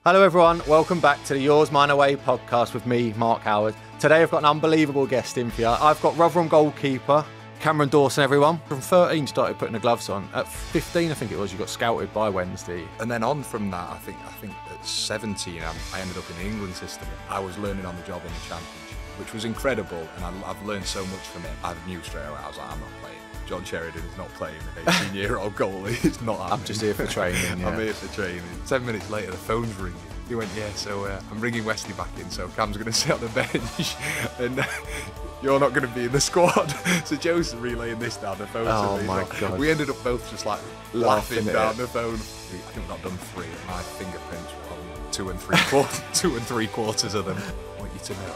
Hello everyone, welcome back to the Yours, Mine, Away podcast with me, Mark Howard. Today I've got an unbelievable guest in for you. I've got Rotherham goalkeeper, Cameron Dawson, everyone. From 13 started putting the gloves on. At 15, I think it was, you got scouted by Wednesday. And then on from that, I think at 17, I ended up in the England system. I was learning on the job in the Championship, which was incredible, and I've learned so much from it. I knew straight away, I was like, I'm not playing. John Sheridan is not playing an 18-year-old goalie. It's not happening. I'm just here for training, yeah. I'm here for training. 10 minutes later, the phone's ringing. He went, yeah, so I'm ringing Wesley back in, so Cam's going to sit on the bench, and you're not going to be in the squad. So Joe's relaying this down the phone to me. My God. We ended up both just like laughing down the phone. I think we got done 3, and my fingerprints were on 2 and 3/4 of them. I want you to know,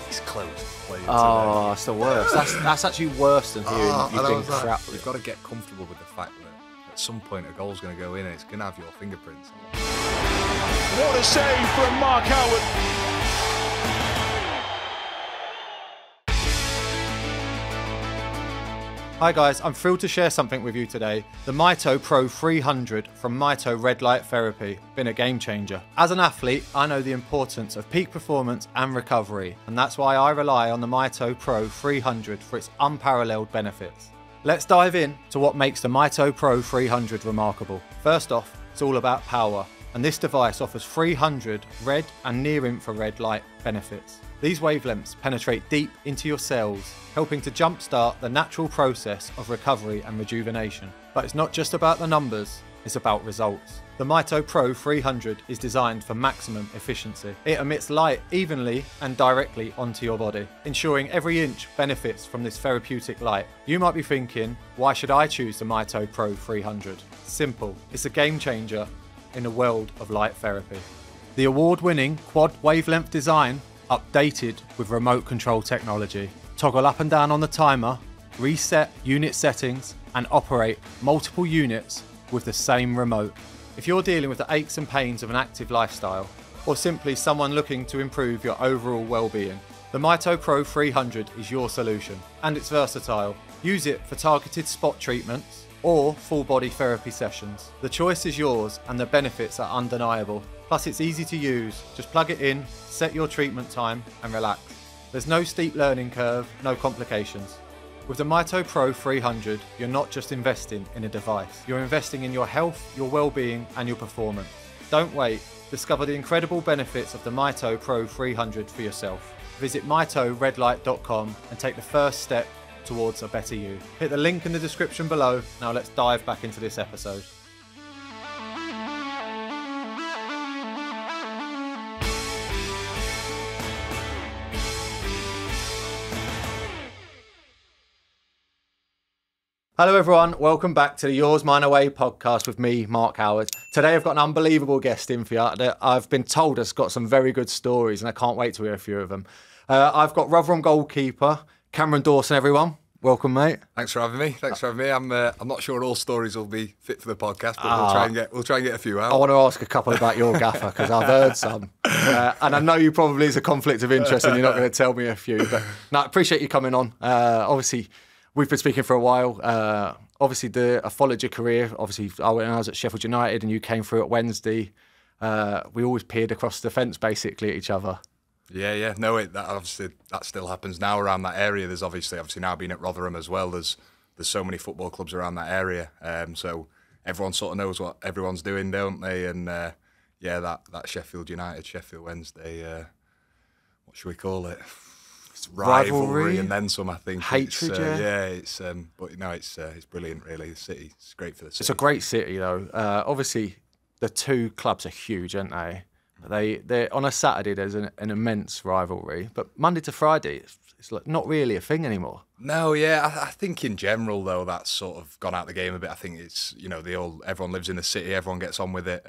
he's close to playing today. Oh, that's the worst. That's actually worse than hearing you've been crap. You've got to get comfortable with the fact that at some point a goal's going to go in and it's going to have your fingerprints on. What a save from Mark Howard. Hi guys, I'm thrilled to share something with you today. The Mito Pro 300 from Mito Red Light Therapy. Been a game changer. As an athlete, I know the importance of peak performance and recovery, and that's why I rely on the Mito Pro 300 for its unparalleled benefits. Let's dive in to what makes the Mito Pro 300 remarkable. First off, it's all about power, and this device offers 300 red and near-infrared light benefits. These wavelengths penetrate deep into your cells, helping to jumpstart the natural process of recovery and rejuvenation. But it's not just about the numbers, it's about results. The Mito Pro 300 is designed for maximum efficiency. It emits light evenly and directly onto your body, ensuring every inch benefits from this therapeutic light. You might be thinking, why should I choose the Mito Pro 300? Simple, it's a game changer in the world of light therapy. The award-winning quad wavelength design, updated with remote control technology. Toggle up and down on the timer, reset unit settings, and operate multiple units with the same remote. If you're dealing with the aches and pains of an active lifestyle, or simply someone looking to improve your overall well-being, the Mito Pro 300 is your solution, and it's versatile. Use it for targeted spot treatments or full body therapy sessions. The choice is yours and the benefits are undeniable. Plus it's easy to use. Just plug it in, set your treatment time and relax. There's no steep learning curve, no complications. With the Mito Pro 300, you're not just investing in a device. You're investing in your health, your well-being and your performance. Don't wait. Discover the incredible benefits of the Mito Pro 300 for yourself. Visit mitoredlight.com and take the first step towards a better you. Hit the link in the description below. Now let's dive back into this episode. Hello everyone, welcome back to the Yours, Mine, Away podcast with me, Mark Howard. Today I've got an unbelievable guest in for you that I've been told has got some very good stories and I can't wait to hear a few of them. I've got Rotherham goalkeeper, Cameron Dawson, everyone. Welcome, mate. Thanks for having me. I'm not sure all stories will be fit for the podcast, but we'll try and get a few out. I want to ask a couple about your gaffer because I've heard some, and I know you probably is a conflict of interest, and you're not going to tell me a few. But no, I appreciate you coming on. Obviously, we've been speaking for a while. Obviously, I followed your career. Obviously, I was at Sheffield United, and you came through at Wednesday. We always peered across the fence, basically, at each other. Yeah. No, that still happens now around that area. There's obviously now being at Rotherham as well. There's so many football clubs around that area. So everyone sort of knows what everyone's doing, don't they? And that Sheffield United, Sheffield Wednesday. What should we call it? It's rivalry and then some. I think hatred. It's brilliant. Really, the city. It's great for the city. It's a great city, though. Obviously, the two clubs are huge, aren't they? They're on a Saturday. There's an immense rivalry, but Monday to Friday, it's like not really a thing anymore. No, yeah, I think in general though that's sort of gone out of the game a bit. I think it's everyone lives in the city, everyone gets on with it.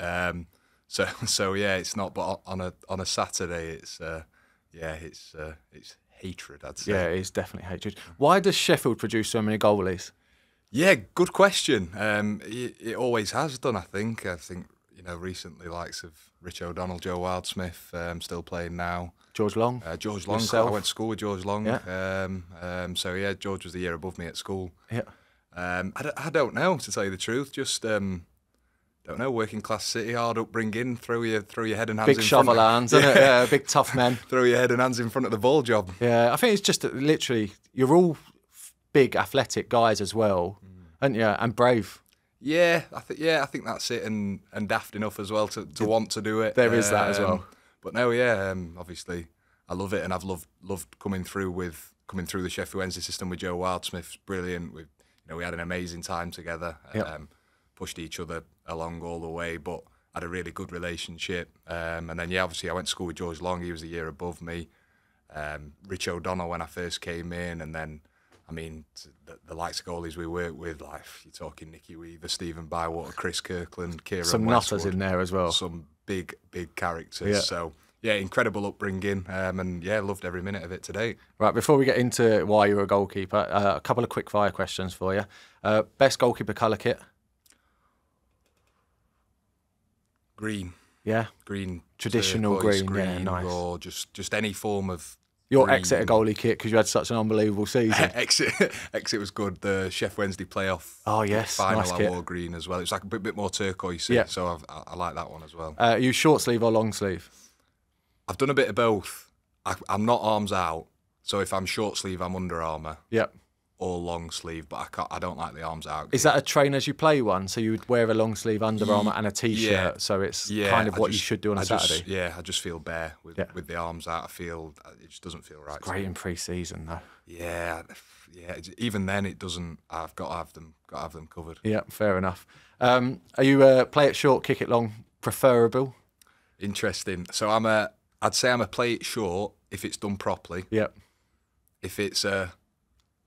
So yeah, it's not. But on a Saturday, it's hatred. I'd say. Yeah, it is definitely hatred. Why does Sheffield produce so many goalies? Yeah, good question. It always has done. I think. Recently, likes of Rich O'Donnell, Joe Wildsmith, still playing now. George Long. George Long. Yourself. I went to school with George Long. Yeah. George was the year above me at school. Yeah. I don't know, to tell you the truth. Just don't know, working class city, hard upbringing, throw your head and hands Big in shovel front. hands, isn't it? Yeah, big tough men. Throw your head and hands in front of the ball job. Yeah, I think it's just that literally you're all big athletic guys as well, aren't you? And brave. Yeah, I think that's it, and daft enough as well to want to do it. There is that as well. But no, obviously I love it, and I've loved coming through the Sheffield Wednesday system with Joe Wildsmith's brilliant. We had an amazing time together. Yep. Pushed each other along all the way, but had a really good relationship. And then obviously I went to school with George Long. He was a year above me. Rich O'Donnell when I first came in, and then the likes of goalies we worked with, like you're talking Nicky Weaver, Stephen Bywater, Chris Kirkland, Kieran Some Westwood, nutters in there as well. some big characters. Yeah. So incredible upbringing, and loved every minute of it today. Right, before we get into why you're a goalkeeper, a couple of quick fire questions for you. Best goalkeeper colour kit? Green. Yeah. Green. Traditional turquoise green, yeah, nice. Or just any form of Your green. Exeter goalie kit, because you had such an unbelievable season. Exit was good. The Sheffield Wednesday playoff final, nice I kit. wore green as well. It's like a bit more turquoise, Yeah. so I like that one as well. You short sleeve or long sleeve? I've done a bit of both. I'm not arms out, so if I'm short sleeve, I'm Under Armour. Yep. Or long sleeve, but I don't like the arms out. Is that a train as you play one? So you would wear a long sleeve Under Armour and a t-shirt, so it's kind of what you should do on a Saturday? I just feel bare with the arms out. I feel it just doesn't feel right. It's great in pre-season though. Yeah. Even then, it doesn't. I've got to have them. Got to have them covered. Yeah, fair enough. Are you play it short, kick it long, preferable? Interesting. So I'd say I'm a play it short if it's done properly. Yep. If it's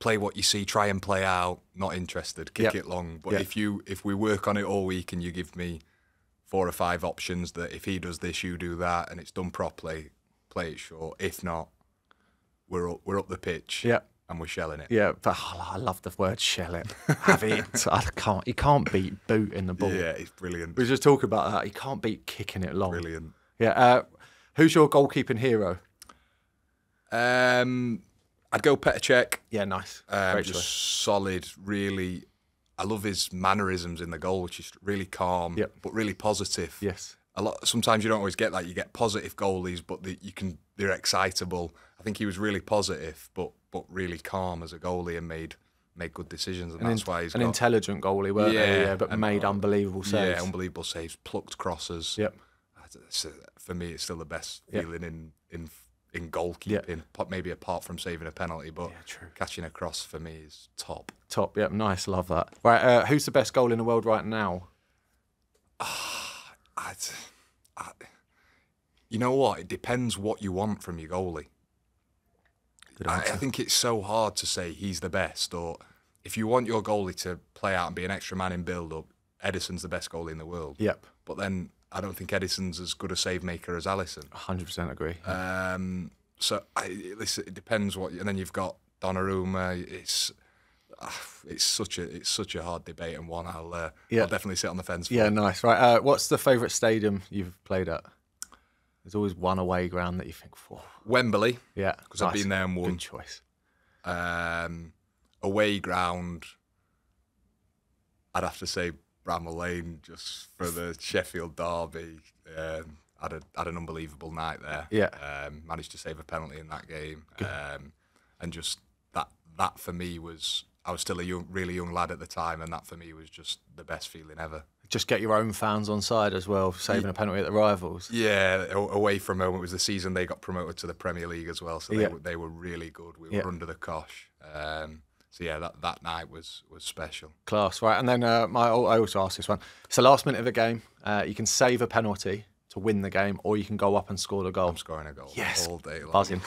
play what you see, try and play out, not interested, kick it long. But if we work on it all week and you give me 4 or 5 options that if he does this, you do that, and it's done properly, play it short. If not, we're up the pitch. Yeah. And we're shelling it. Yeah, but I love the word shell it. Have it. You can't beat booting the ball. Yeah, it's brilliant. We just talk about that. You can't beat kicking it long. Brilliant. Yeah. Who's your goalkeeping hero? I'd go Petr Cech. Yeah, nice. Great choice. Solid, really. I love his mannerisms in the goal, which is really calm, but really positive. Yes. Sometimes you don't always get that. You get positive goalies, but they're excitable. I think he was really positive, but really calm as a goalie and made good decisions, and that's why he's an intelligent goalie, weren't they? Yeah, but made unbelievable saves. Yeah, unbelievable saves, plucked crosses. Yep. For me, it's still the best feeling in goalkeeping, maybe apart from saving a penalty, but catching a cross for me is top. Top, yep, nice, love that. Right, who's the best goal in the world right now? You know what? It depends what you want from your goalie. I think it's so hard to say he's the best, or if you want your goalie to play out and be an extra man in build-up, Edison's the best goalie in the world. Yep. But then I don't think Edison's as good a save maker as Alisson. 100% agree. So it depends what. And then you've got Donnarumma. It's such a hard debate, and one I'll definitely sit on the fence for. Yeah, nice. Right, what's the favourite stadium you've played at? There's always one away ground that you think, whoa. Wembley. Yeah, because I've been there and won. Good choice. Away ground, I'd have to say Bramall Lane, just for the Sheffield derby. Had an unbelievable night there. Yeah. Managed to save a penalty in that game. And just that for me was, I was still a really young lad at the time, and that for me was just the best feeling ever. Just get your own fans on side as well, saving a penalty at the rivals. Yeah, away from home. It was the season they got promoted to the Premier League as well, so they were really good. We were under the cosh. So yeah, that night was special. Class, right? And then I also asked this one. It's the last minute of a game. You can save a penalty to win the game, or you can go up and score the goal. I'm scoring a goal all day long. Buzzing.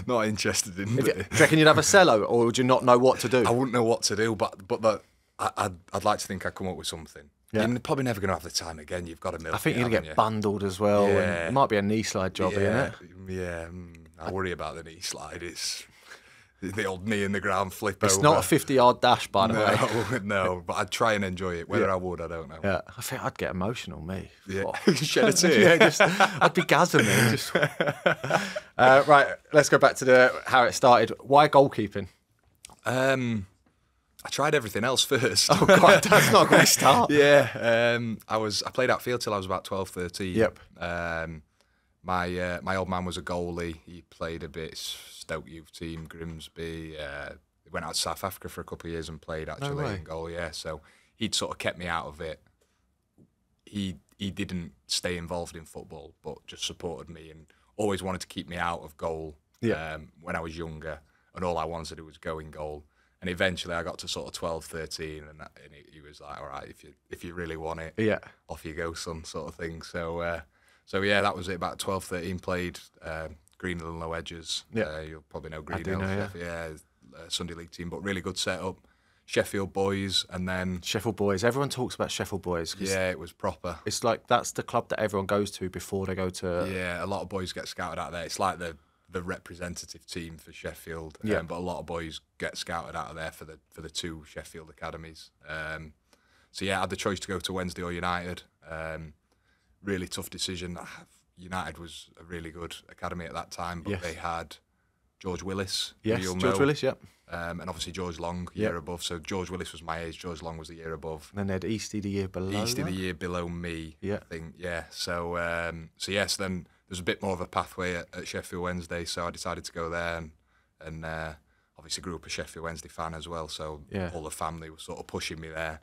not interested in it. Do you reckon you'd have a cello, or would you not know what to do? I wouldn't know what to do, but I'd like to think I'd come up with something. Yeah. You're probably never going to have the time again. You've got to milk it. I think you're going to get bundled as well. Yeah. And it might be a knee slide job, isn't it? Yeah, I worry about the knee slide. It's the old knee in the ground flip It's over. not a 50-yard dash, by the way. No, but I'd try and enjoy it. Whether I would, I don't know. Yeah, I think I'd get emotional, me. Yeah, shed a tear. I'd be gassing me. Right, let's go back to how it started. Why goalkeeping? I tried everything else first. Oh God, that's not a great start. Yeah, I played outfield till I was about 12, 13. Yep. My old man was a goalie. He played a bit Stoke youth team, Grimsby. He went out to South Africa for a couple of years and played actually in goal. Yeah, so he'd sort of kept me out of it. He didn't stay involved in football, but just supported me and always wanted to keep me out of goal. Yeah. When I was younger, and all I wanted to do was go in goal. And eventually I got to sort of 12, 13, and he was like, all right, if you really want it, Yeah. off you go, son, sort of thing. So yeah, that was it. About 12, 13, played Greenhill and Low Edges. Yeah. You'll probably know Greenhill. know, Yeah, Sunday League team, but really good setup. Sheffield Boys, and then Sheffield Boys. Everyone talks about Sheffield Boys. yeah, it was proper. It's like that's the club that everyone goes to before they go to. Yeah, a lot of boys get scouted out there. It's like the representative team for Sheffield. Yeah. But a lot of boys get scouted out of there for the two Sheffield academies. So yeah, I had the choice to go to Wednesday or United. Really tough decision. United was a really good academy at that time, but they had George Willis. Yes, George Willis. Yep. And obviously George Long, year above. So George Willis was my age. George Long was the year above. And then they had Eastie the year below. Eastie the year below me. Yeah. I think. Yeah. So then there's a bit more of a pathway at Sheffield Wednesday. So I decided to go there, and obviously grew up a Sheffield Wednesday fan as well. So all the family was sort of pushing me there.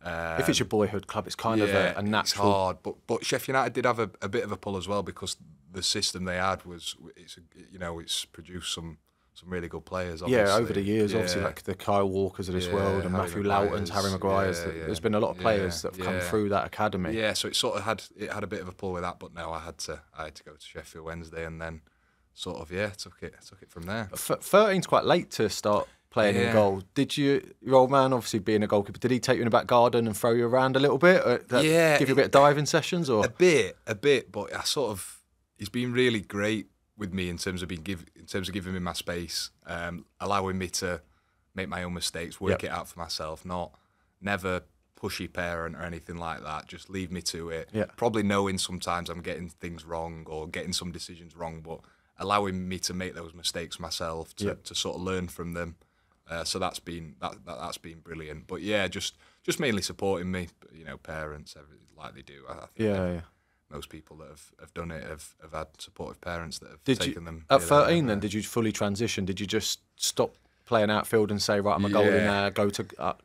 If it's your boyhood club, it's kind of a natural. It's hard, but Sheffield United did have a bit of a pull as well, because the system they had it's produced some really good players. Obviously. Yeah, over the years, obviously, like the Kyle Walkers of this world, and Matthew Loughtons, Harry Maguire's. There's been a lot of players that have come through that academy. Yeah, so it sort of had a bit of a pull with that, but no, I had to go to Sheffield Wednesday, and then sort of took it from there. 13's quite late to start playing in goal. Did your old man, obviously being a goalkeeper, did he take you in the back garden and throw you around a little bit? Give you a bit of diving sessions, or a bit, but he's been really great with me in terms of giving me my space, allowing me to make my own mistakes, work it out for myself, never pushy parent or anything like that. Just leave me to it. Yeah. Probably knowing sometimes I'm getting things wrong or getting some decisions wrong, but allowing me to make those mistakes myself to sort of learn from them. So that's been brilliant. But yeah, just mainly supporting me, parents, like they do. I think most people that have done it have had supportive parents that have taken them. At 13 then, did you fully transition? Did you just stop playing outfield and say, right, I'm a goalie now,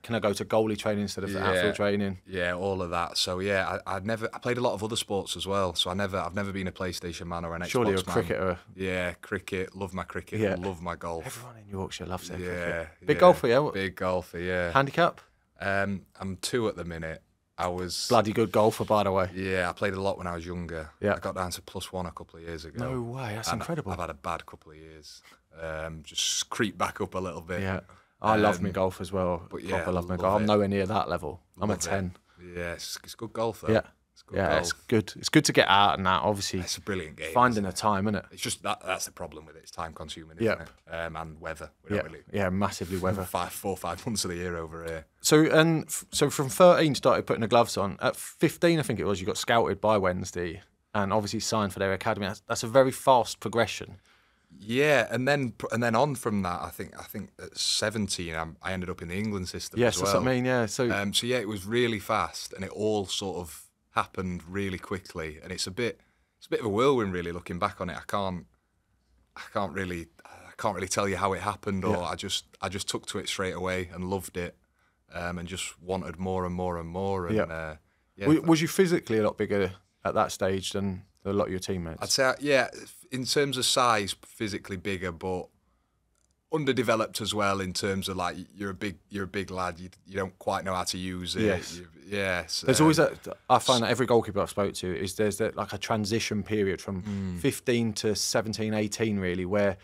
can I go to goalie training instead of outfield training? Yeah, all of that. So yeah, I played a lot of other sports as well. So I've never been a PlayStation man or an Xbox man. Surely you're a cricketer. Yeah, cricket, love my cricket, love my golf. Everyone in Yorkshire loves their cricket. Yeah. Big golfer, yeah? Big golfer, yeah. Handicap? I'm 2 at the minute. I was bloody good golfer, by the way. Yeah, I played a lot when I was younger. Yeah. I got down to +1 a couple of years ago. No way, that's incredible. I've had a bad couple of years. Just creep back up a little bit. Yeah. I love my golf as well. But yeah, I love my golf. I'm nowhere near that level. I'm a 10. Yeah, it's good golf though. Yeah. It's good golf. It's good. It's good to get out and that, obviously. It's a brilliant game. Finding a time, isn't it? It's just that's the problem with it. It's time consuming, isn't it? And weather. We don't really, massively weather. 4 or 5 months of the year over here. So from 13 started putting the gloves on. At 15, I think it was, you got scouted by Wednesday and obviously signed for their academy. That's a very fast progression. Yeah, and then on from that, I think at 17, I ended up in the England system. Yes, as well. That's what I mean. Yeah, so yeah, it was really fast, and it all sort of happened really quickly, and it's a bit of a whirlwind, really. Looking back on it, I can't really tell you how it happened, or I just took to it straight away and loved it, and just wanted more and more and more. And was you physically a lot bigger at that stage than a lot of your teammates? I'd say, in terms of size, physically bigger, but underdeveloped as well. In terms of like you're a big lad, you don't quite know how to use it. Yes. There's always that. I find that every goalkeeper I've spoke to there's like a transition period from 15 to 17, 18 really, where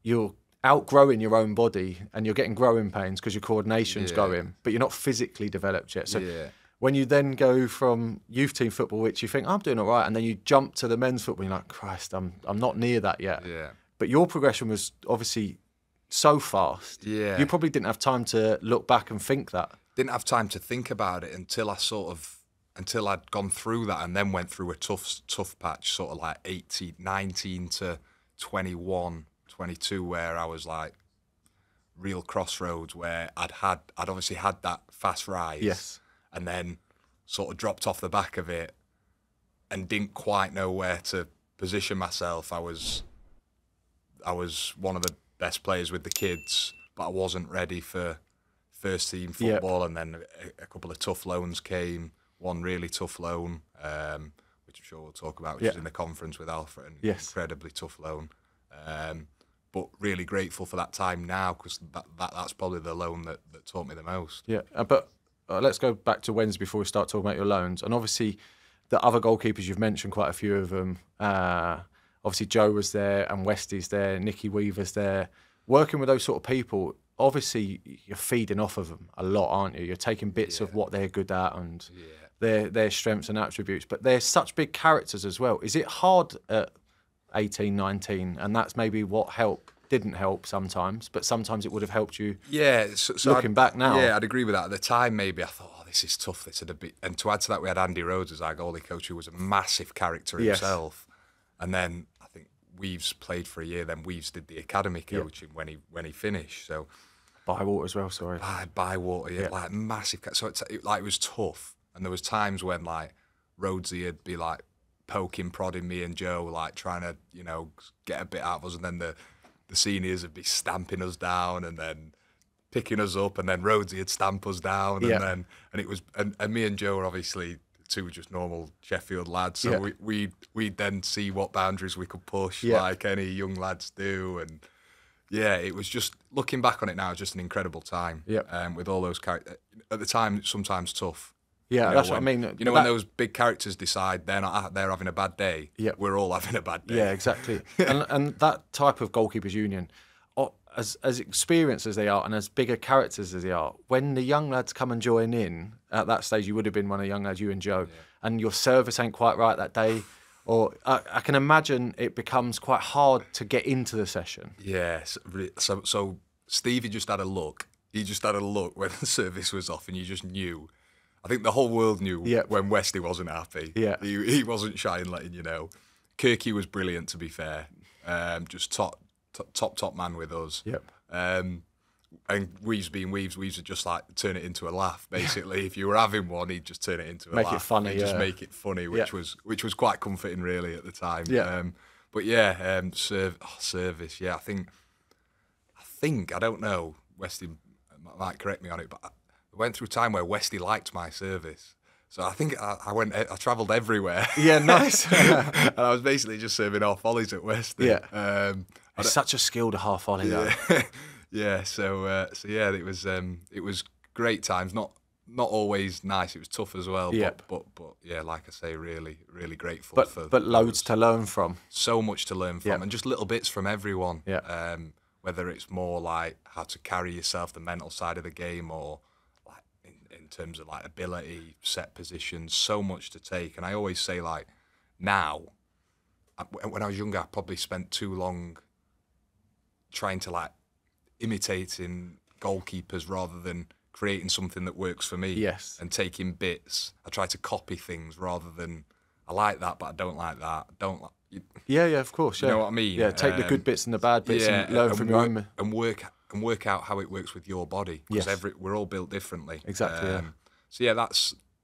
you're outgrowing your own body and you're getting growing pains because your coordination's going, but you're not physically developed yet. So when you then go from youth team football, which you think, I'm doing all right, and then you jump to the men's football, you're like, Christ, I'm not near that yet. Yeah. But your progression was obviously so fast. Yeah. You probably didn't have time to look back and think that. Didn't have time to think about it until I'd gone through that, and then went through a tough patch, sort of like 19 to 21, 22, where I was like, real crossroads where I'd obviously had that fast rise, Yes, and then sort of dropped off the back of it and didn't quite know where to position myself. I was one of the best players with the kids, but I wasn't ready for first team football. And then a couple of tough loans came. One really tough loan, which I'm sure we'll talk about, which is in the conference with Alfred, an incredibly tough loan. But really grateful for that time now, because that's probably the loan that taught me the most. Yeah, but let's go back to Wednesday before we start talking about your loans. And obviously, the other goalkeepers you've mentioned, quite a few of them. Obviously, Joe was there, and Westy's there, Nicky Weaver's there. Working with those sort of people, obviously, you're feeding off of them a lot, aren't you? You're taking bits of what they're good at and their strengths and attributes. But they're such big characters as well. Is it hard at 18, 19, and that's maybe what didn't help sometimes, but sometimes it would have helped you? Yeah, so looking back now. Yeah, I'd agree with that. At the time, maybe I thought, oh, this is tough. This had a bit, and to add to that, we had Andy Rhodes as our goalie coach, who was a massive character himself. And then I think Weaves played for a year. Then Weaves did the academy coaching when he finished. So Bywater as well. Sorry, Bywater, like massive. So it was tough, and there was times when like Rhodesy would be like poking, prodding me and Joe, like trying to get a bit out of us, and then the seniors would be stamping us down, and then picking us up, and then Rhodesy would stamp us down, and me and Joe were obviously two just normal Sheffield lads, so we'd then see what boundaries we could push, like any young lads do, and it was just, looking back on it now, just an incredible time. With all those characters at the time, sometimes tough. Yeah, that's what I mean. When those big characters decide they're having a bad day, we're all having a bad day. Yeah, exactly. and that type of goalkeepers union, as experienced as they are and as bigger characters as they are, when the young lads come and join in, at that stage you would have been one of the young lads, you and Joe, and your service ain't quite right that day, or I can imagine it becomes quite hard to get into the session. Yes. So Stevie just had a look. He just had a look when the service was off, and you just knew. I think the whole world knew when Westy wasn't happy. Yeah. He wasn't shy in letting you know. Kirky was brilliant, to be fair. Just top man with us. Yep. And Weaves being Weaves would just like turn it into a laugh, basically. If you were having one, he'd just turn it into a laugh. Make it funny, He'd just make it funny, which was quite comforting, really, at the time. Yeah. Service, I think, I don't know, Westy might correct me on it, but I went through a time where Westy liked my service. So I think I travelled everywhere. Yeah, nice. And I was basically just serving half volleys at Westy. Yeah. It's such a skill to half volley, though. It was great times. Not always nice. It was tough as well. Yeah. But like I say, really, really grateful. But loads to learn from. So much to learn from, and just little bits from everyone. Yeah. Whether it's more like how to carry yourself, the mental side of the game, or like in terms of like ability, set positions, so much to take. And I always say, like, now, when I was younger, I probably spent too long trying to like imitating goalkeepers rather than creating something that works for me. Yes. And taking bits. I try to copy things rather than, I like that, but I don't like that. Yeah, of course. Yeah. You know what I mean? Yeah, take the good bits and the bad bits and learn from your own. And work out how it works with your body. Because we're all built differently. Exactly. So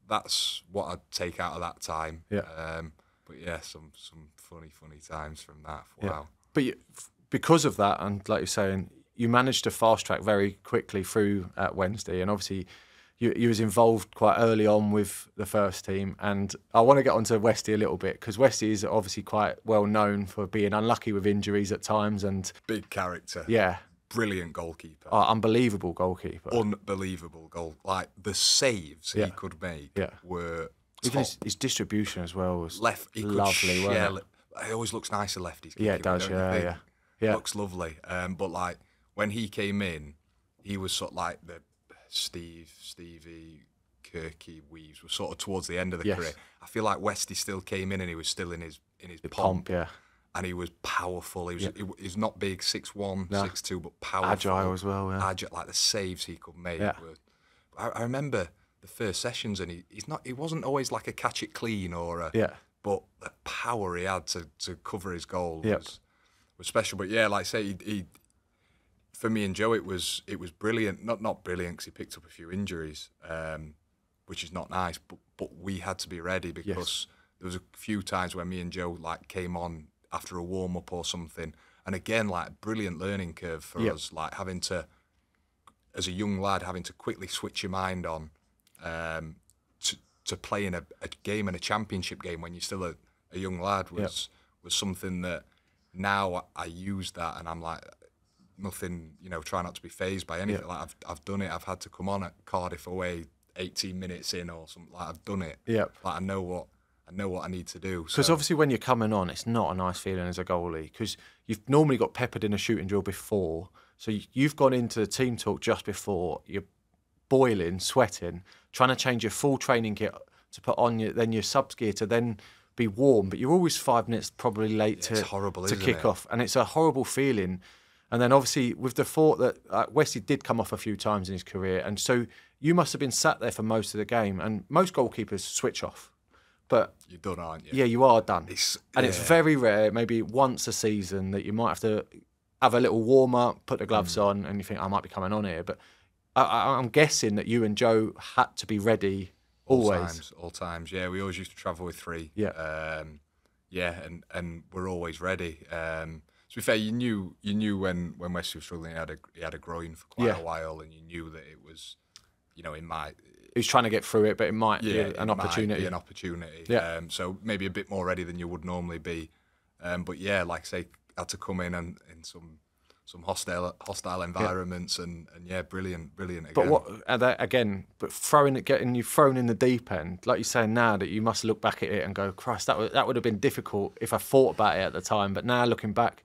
that's what I'd take out of that time. Yeah. But some funny times from that. Wow. Yeah. But because of that, and like you're saying, you managed to fast track very quickly through at Wednesday, and obviously you was involved quite early on with the first team. And I want to get onto Westy a little bit, because Westy is obviously quite well known for being unlucky with injuries at times, and big character. Yeah. Brilliant goalkeeper. Unbelievable goalkeeper. Unbelievable goal. Like the saves he could make were top. Even his distribution as well was lovely. It always looks nice, a lefty's kicking. Yeah, it does. Yeah. Looks lovely. But like when he came in, he was sort of like the Stevie, Kirky, Weaves were sort of towards the end of the career. I feel like Westy still came in and he was still in his pomp. Yeah. And he was powerful. He's not big, 6'1", 6'2", but powerful. Agile as well. Yeah. Agile, like the saves he could make. Yeah. I remember the first sessions, and he wasn't always like a catch it clean but the power he had to cover his goal was special. But yeah, like I say, he for me and Joe, it was brilliant. Not brilliant because he picked up a few injuries, which is not nice. But we had to be ready because there was a few times where me and Joe like came on after a warm up or something, and again like brilliant learning curve for us, like having to, as a young lad, having to quickly switch your mind on to play in a game, in a championship game when you're still a young lad was something that now I use that and I'm like nothing, try not to be fazed by anything. Like I've done it. I've had to come on at Cardiff away 18 minutes in or something. Like I've done it. Like I know what I need to do. Because obviously when you're coming on, it's not a nice feeling as a goalie because you've normally got peppered in a shooting drill before. So you've gone into the team talk just before, you're boiling, sweating, trying to change your full training kit to put on then your subs gear to then be warm, but you're always 5 minutes probably late to kick off, and it's a horrible feeling. And then obviously with the thought that Wesley did come off a few times in his career, and so you must have been sat there for most of the game, and most goalkeepers switch off. But you're done, aren't you? Yeah, you are done. It's very rare, maybe once a season, that you might have to have a little warm up, put the gloves on, and you think I might be coming on here. But I'm guessing that you and Joe had to be ready always. All times. Yeah, we always used to travel with three. And we're always ready. To be fair, you knew when Wesley was struggling, he had a groin for quite a while, and you knew that it was, it might. He's trying to get through it, but it might be an opportunity. Might be an opportunity. Yeah. So maybe a bit more ready than you would normally be. But yeah, like I say, had to come in and in some hostile environments, and brilliant again. But getting you thrown in the deep end, like you're saying now, that you must look back at it and go, Christ, that would have been difficult if I thought about it at the time. But now looking back,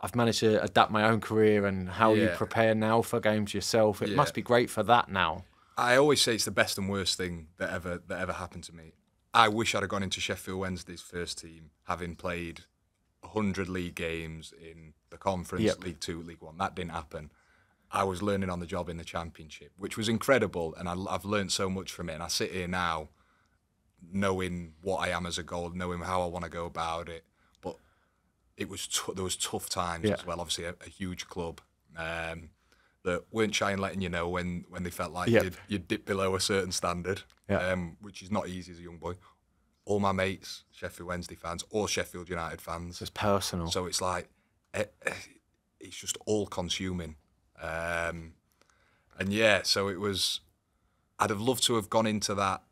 I've managed to adapt my own career and how you prepare now for games yourself. It must be great for that now. I always say it's the best and worst thing that ever happened to me. I wish I'd have gone into Sheffield Wednesday's first team, having played 100 league games in the Conference, League 2, League 1. That didn't happen. I was learning on the job in the Championship, which was incredible, and I've learned so much from it. And I sit here now knowing what I am as a goalie, knowing how I want to go about it. But there was tough times as well. Obviously, a huge club that weren't shy in letting you know when they felt like you'd dip below a certain standard, which is not easy as a young boy. All my mates, Sheffield Wednesday fans or Sheffield United fans. It's personal. So it's like, it's just all consuming. So it was, I'd have loved to have gone into that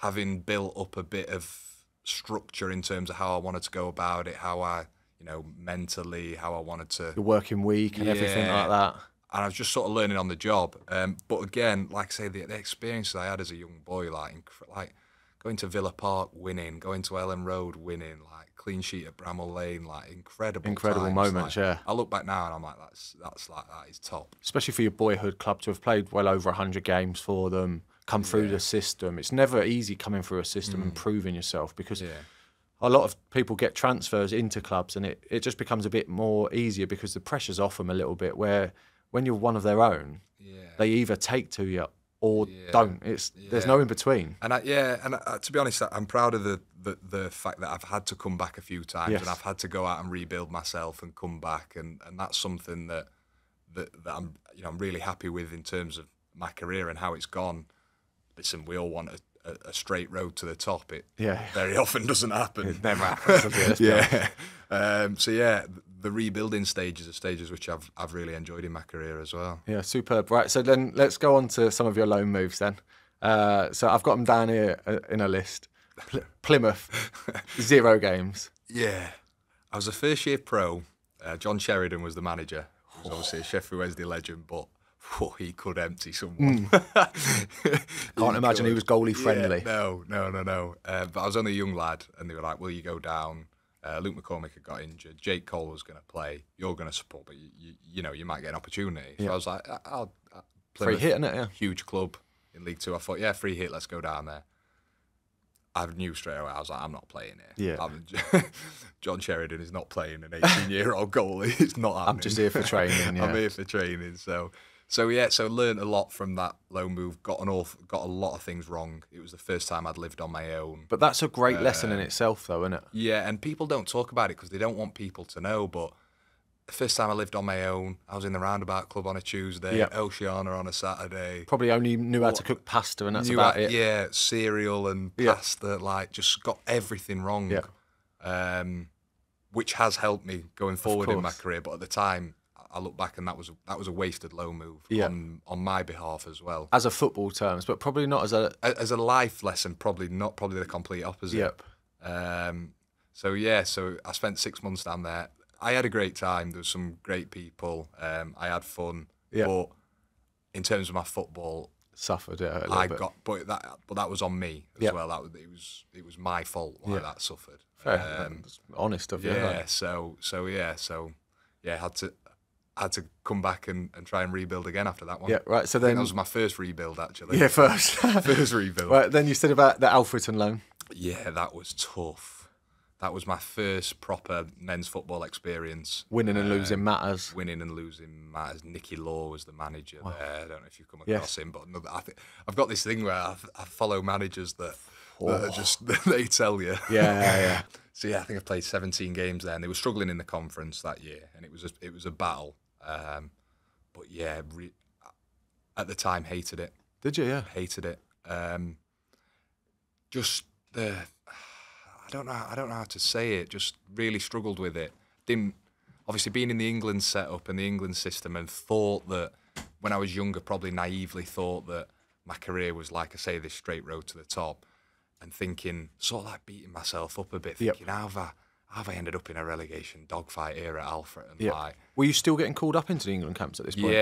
having built up a bit of structure in terms of how I wanted to go about it, how I, mentally, how I wanted to. The working week and everything like that. And I was just sort of learning on the job. But again, like I say, the experiences I had as a young boy, like going to Villa Park winning, going to Ellen Road winning, like clean sheet at Bramall Lane, like incredible times. Moments. Like, I look back now and I'm like, that is top. Especially for your boyhood club to have played well over 100 games for them, come through the system. It's never easy coming through a system and proving yourself, because a lot of people get transfers into clubs and it just becomes a bit more easier because the pressure's off them a little bit, where when you're one of their own, they either take to you or don't. There's no in between. And to be honest, I'm proud of the fact that I've had to come back a few times and I've had to go out and rebuild myself and come back, and that's something that I'm I'm really happy with in terms of my career and how it's gone. Listen, we all want a straight road to the top. It very often doesn't happen. It never happens. The rebuilding stages are stages which I've really enjoyed in my career as well. Yeah, superb. Right, so then let's go on to some of your loan moves then. So I've got them down here in a list. Plymouth, 0 games. Yeah. I was a first-year pro. John Sheridan was the manager. He was obviously a Sheffield Wednesday legend, but he could empty someone. Can't imagine he was goalie friendly. No. But I was only a young lad, and they were like, will you go down? Luke McCormick had got injured. Jake Cole was going to play. You're going to support, but you might get an opportunity. So I was like, I'll free hit, innit? Yeah. Huge club in League 2. I thought, free hit, let's go down there. I knew straight away, I was like, I'm not playing here. Yeah. John Sheridan is not playing an 18-year-old goalie. It's not happening. I'm just here for training. Yeah. I'm here for training. So learned a lot from that loan move. Got a lot of things wrong. It was the first time I'd lived on my own. But that's a great lesson in itself, though, isn't it? Yeah, and people don't talk about it because they don't want people to know. But first time I lived on my own. I was in the Roundabout Club on a Tuesday, Oceana on a Saturday. Probably only knew how to cook pasta, and that's about it. Yeah, cereal and pasta, like just got everything wrong. Yeah. Which has helped me going forward in my career. But at the time, I look back and that was a wasted low move on my behalf as well. As a football terms, but probably not as a life lesson. Probably the complete opposite. Yep. So I spent 6 months down there. I had a great time. There was some great people. I had fun. But in terms of my football, suffered a little bit. But that was on me as well. It was my fault why that suffered. Fair. Honest of you. Yeah. I had to come back and try and rebuild again after that one. Yeah, right. So I then think that was my first rebuild, actually. Yeah, first. First rebuild. Right. Then you said about the Alfreton loan. Yeah, that was tough. That was my first proper men's football experience. Winning and losing matters. Winning and losing matters. Nicky Law was the manager there. I don't know if you've come across him, but I think I've got this thing where I follow managers that are just they tell you. Yeah. So I think I played 17 games there, and they were struggling in the conference that year, and it was a battle. But at the time, hated it. Did you? Yeah. Hated it. Just the. I don't know how to say it. Just really struggled with it. Didn't obviously being in the England setup and the England system, and thought that when I was younger, probably naively thought that my career was, like I say, this straight road to the top, and thinking sort of like beating myself up a bit, thinking how have I ended up in a relegation dogfight here at Alfreton? Like, were you still getting called up into the England camps at this point?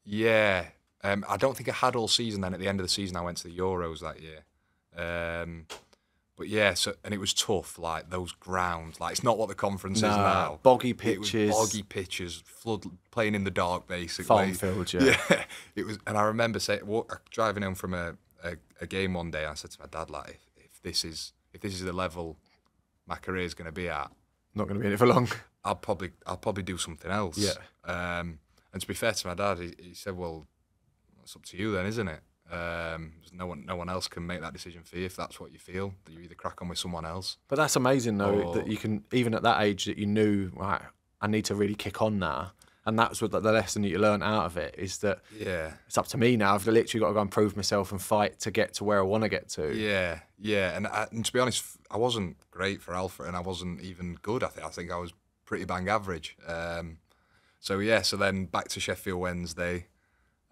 Yeah. I don't think I had all season. Then at the end of the season, I went to the Euros that year. But and it was tough, like those grounds. Like, it's not what the conference is now. Boggy pitches. It was boggy pitches, playing in the dark, basically. Farm field, Yeah, it was. And I remember driving home from a game one day, and I said to my dad, like, if this is the level my career is going to be at, not going to be in it for long. I'll probably do something else. Yeah. And to be fair to my dad, he said, well, it's up to you then, isn't it? No one else can make that decision for you if that's what you feel. That you either crack on with someone else. But that's amazing, though, that you can, even at that age, that you knew, right, I need to really kick on now. And that's what the lesson that you learned out of it is that it's up to me now. I've literally got to go and prove myself and fight to get to where I want to get to. Yeah. And to be honest, I wasn't great for Alfred, and I wasn't even good. I think I was pretty bang average. So then back to Sheffield Wednesday.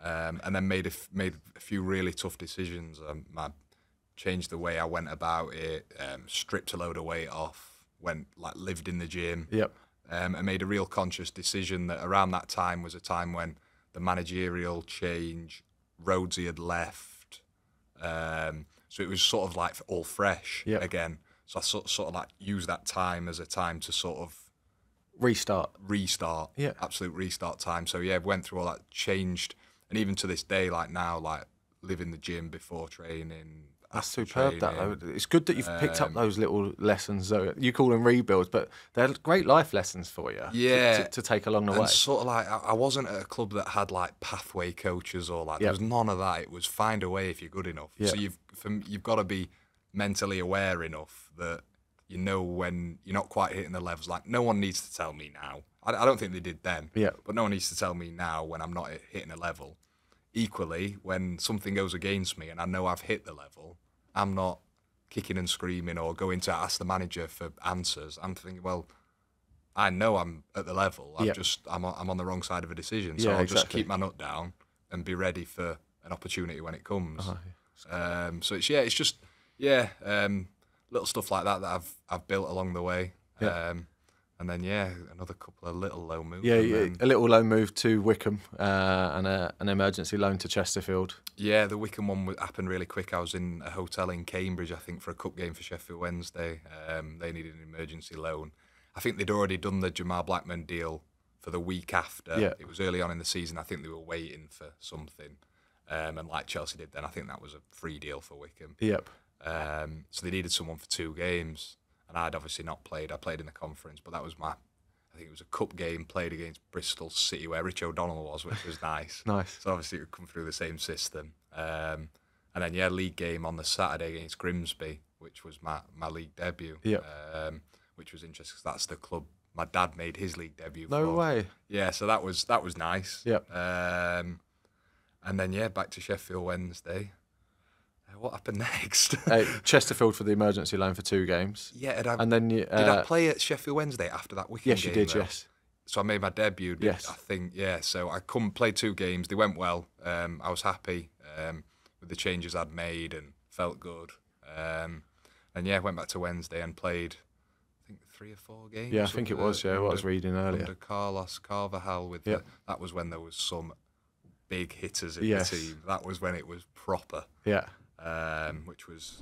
And then made a few really tough decisions. I changed the way I went about it, stripped a load of weight off, lived in the gym, and made a real conscious decision that around that time was a time when the managerial change, Rhodesy had left, so it was sort of like all fresh again. So I sort of like used that time as a time to sort of restart, absolute restart time. So went through all that, changed. And even to this day, like now, like live in the gym before training. That's superb. It's good that you've picked up those little lessons. Though. You call them rebuilds, but they're great life lessons for you. To take along the way. And sort of like I wasn't at a club that had like pathway coaches or like there was none of that. It was find a way if you're good enough. So you've got to be mentally aware enough that you know when you're not quite hitting the levels. Like, no one needs to tell me now. I don't think they did then. But no one needs to tell me now when I'm not hitting a level. Equally, when something goes against me and I know I've hit the level, I'm not kicking and screaming or going to ask the manager for answers. I'm thinking, well, I know I'm at the level. I'm on the wrong side of a decision. So I'll just keep my nut down and be ready for an opportunity when it comes. So it's just little stuff like that I've built along the way. And then another couple of little low moves. A little loan move to Wycombe and an emergency loan to Chesterfield. Yeah, the Wycombe one happened really quick. I was in a hotel in Cambridge, I think, for a cup game for Sheffield Wednesday. They needed an emergency loan. I think they'd already done the Jamal Blackman deal for the week after. It was early on in the season. I think they were waiting for something. And like Chelsea did then, I think that was a free deal for Wycombe. So they needed someone for 2 games. And I'd obviously not played. I played in the conference, but that was I think it was a cup game played against Bristol City where Rich O'Donnell was, which was nice. So obviously it would come through the same system. And then league game on the Saturday against Grimsby, which was my league debut. Which was interesting because that's the club my dad made his league debut. No way. Yeah, so that was nice. Yep. And then back to Sheffield Wednesday. What happened next? Chesterfield for the emergency loan for 2 games. Yeah, and then did I play at Sheffield Wednesday after that Wigan game? Yes, you did. Though? Yes. So I made my debut. Yes. I think. Yeah. So I played 2 games. They went well. I was happy with the changes I'd made and felt good. And went back to Wednesday and played, I think, 3 or 4 games. Yeah, I think it was. Yeah, what I was reading earlier. Under Carlos Carvajal with that was when there was some big hitters in the team. That was when it was proper. Yeah. Which was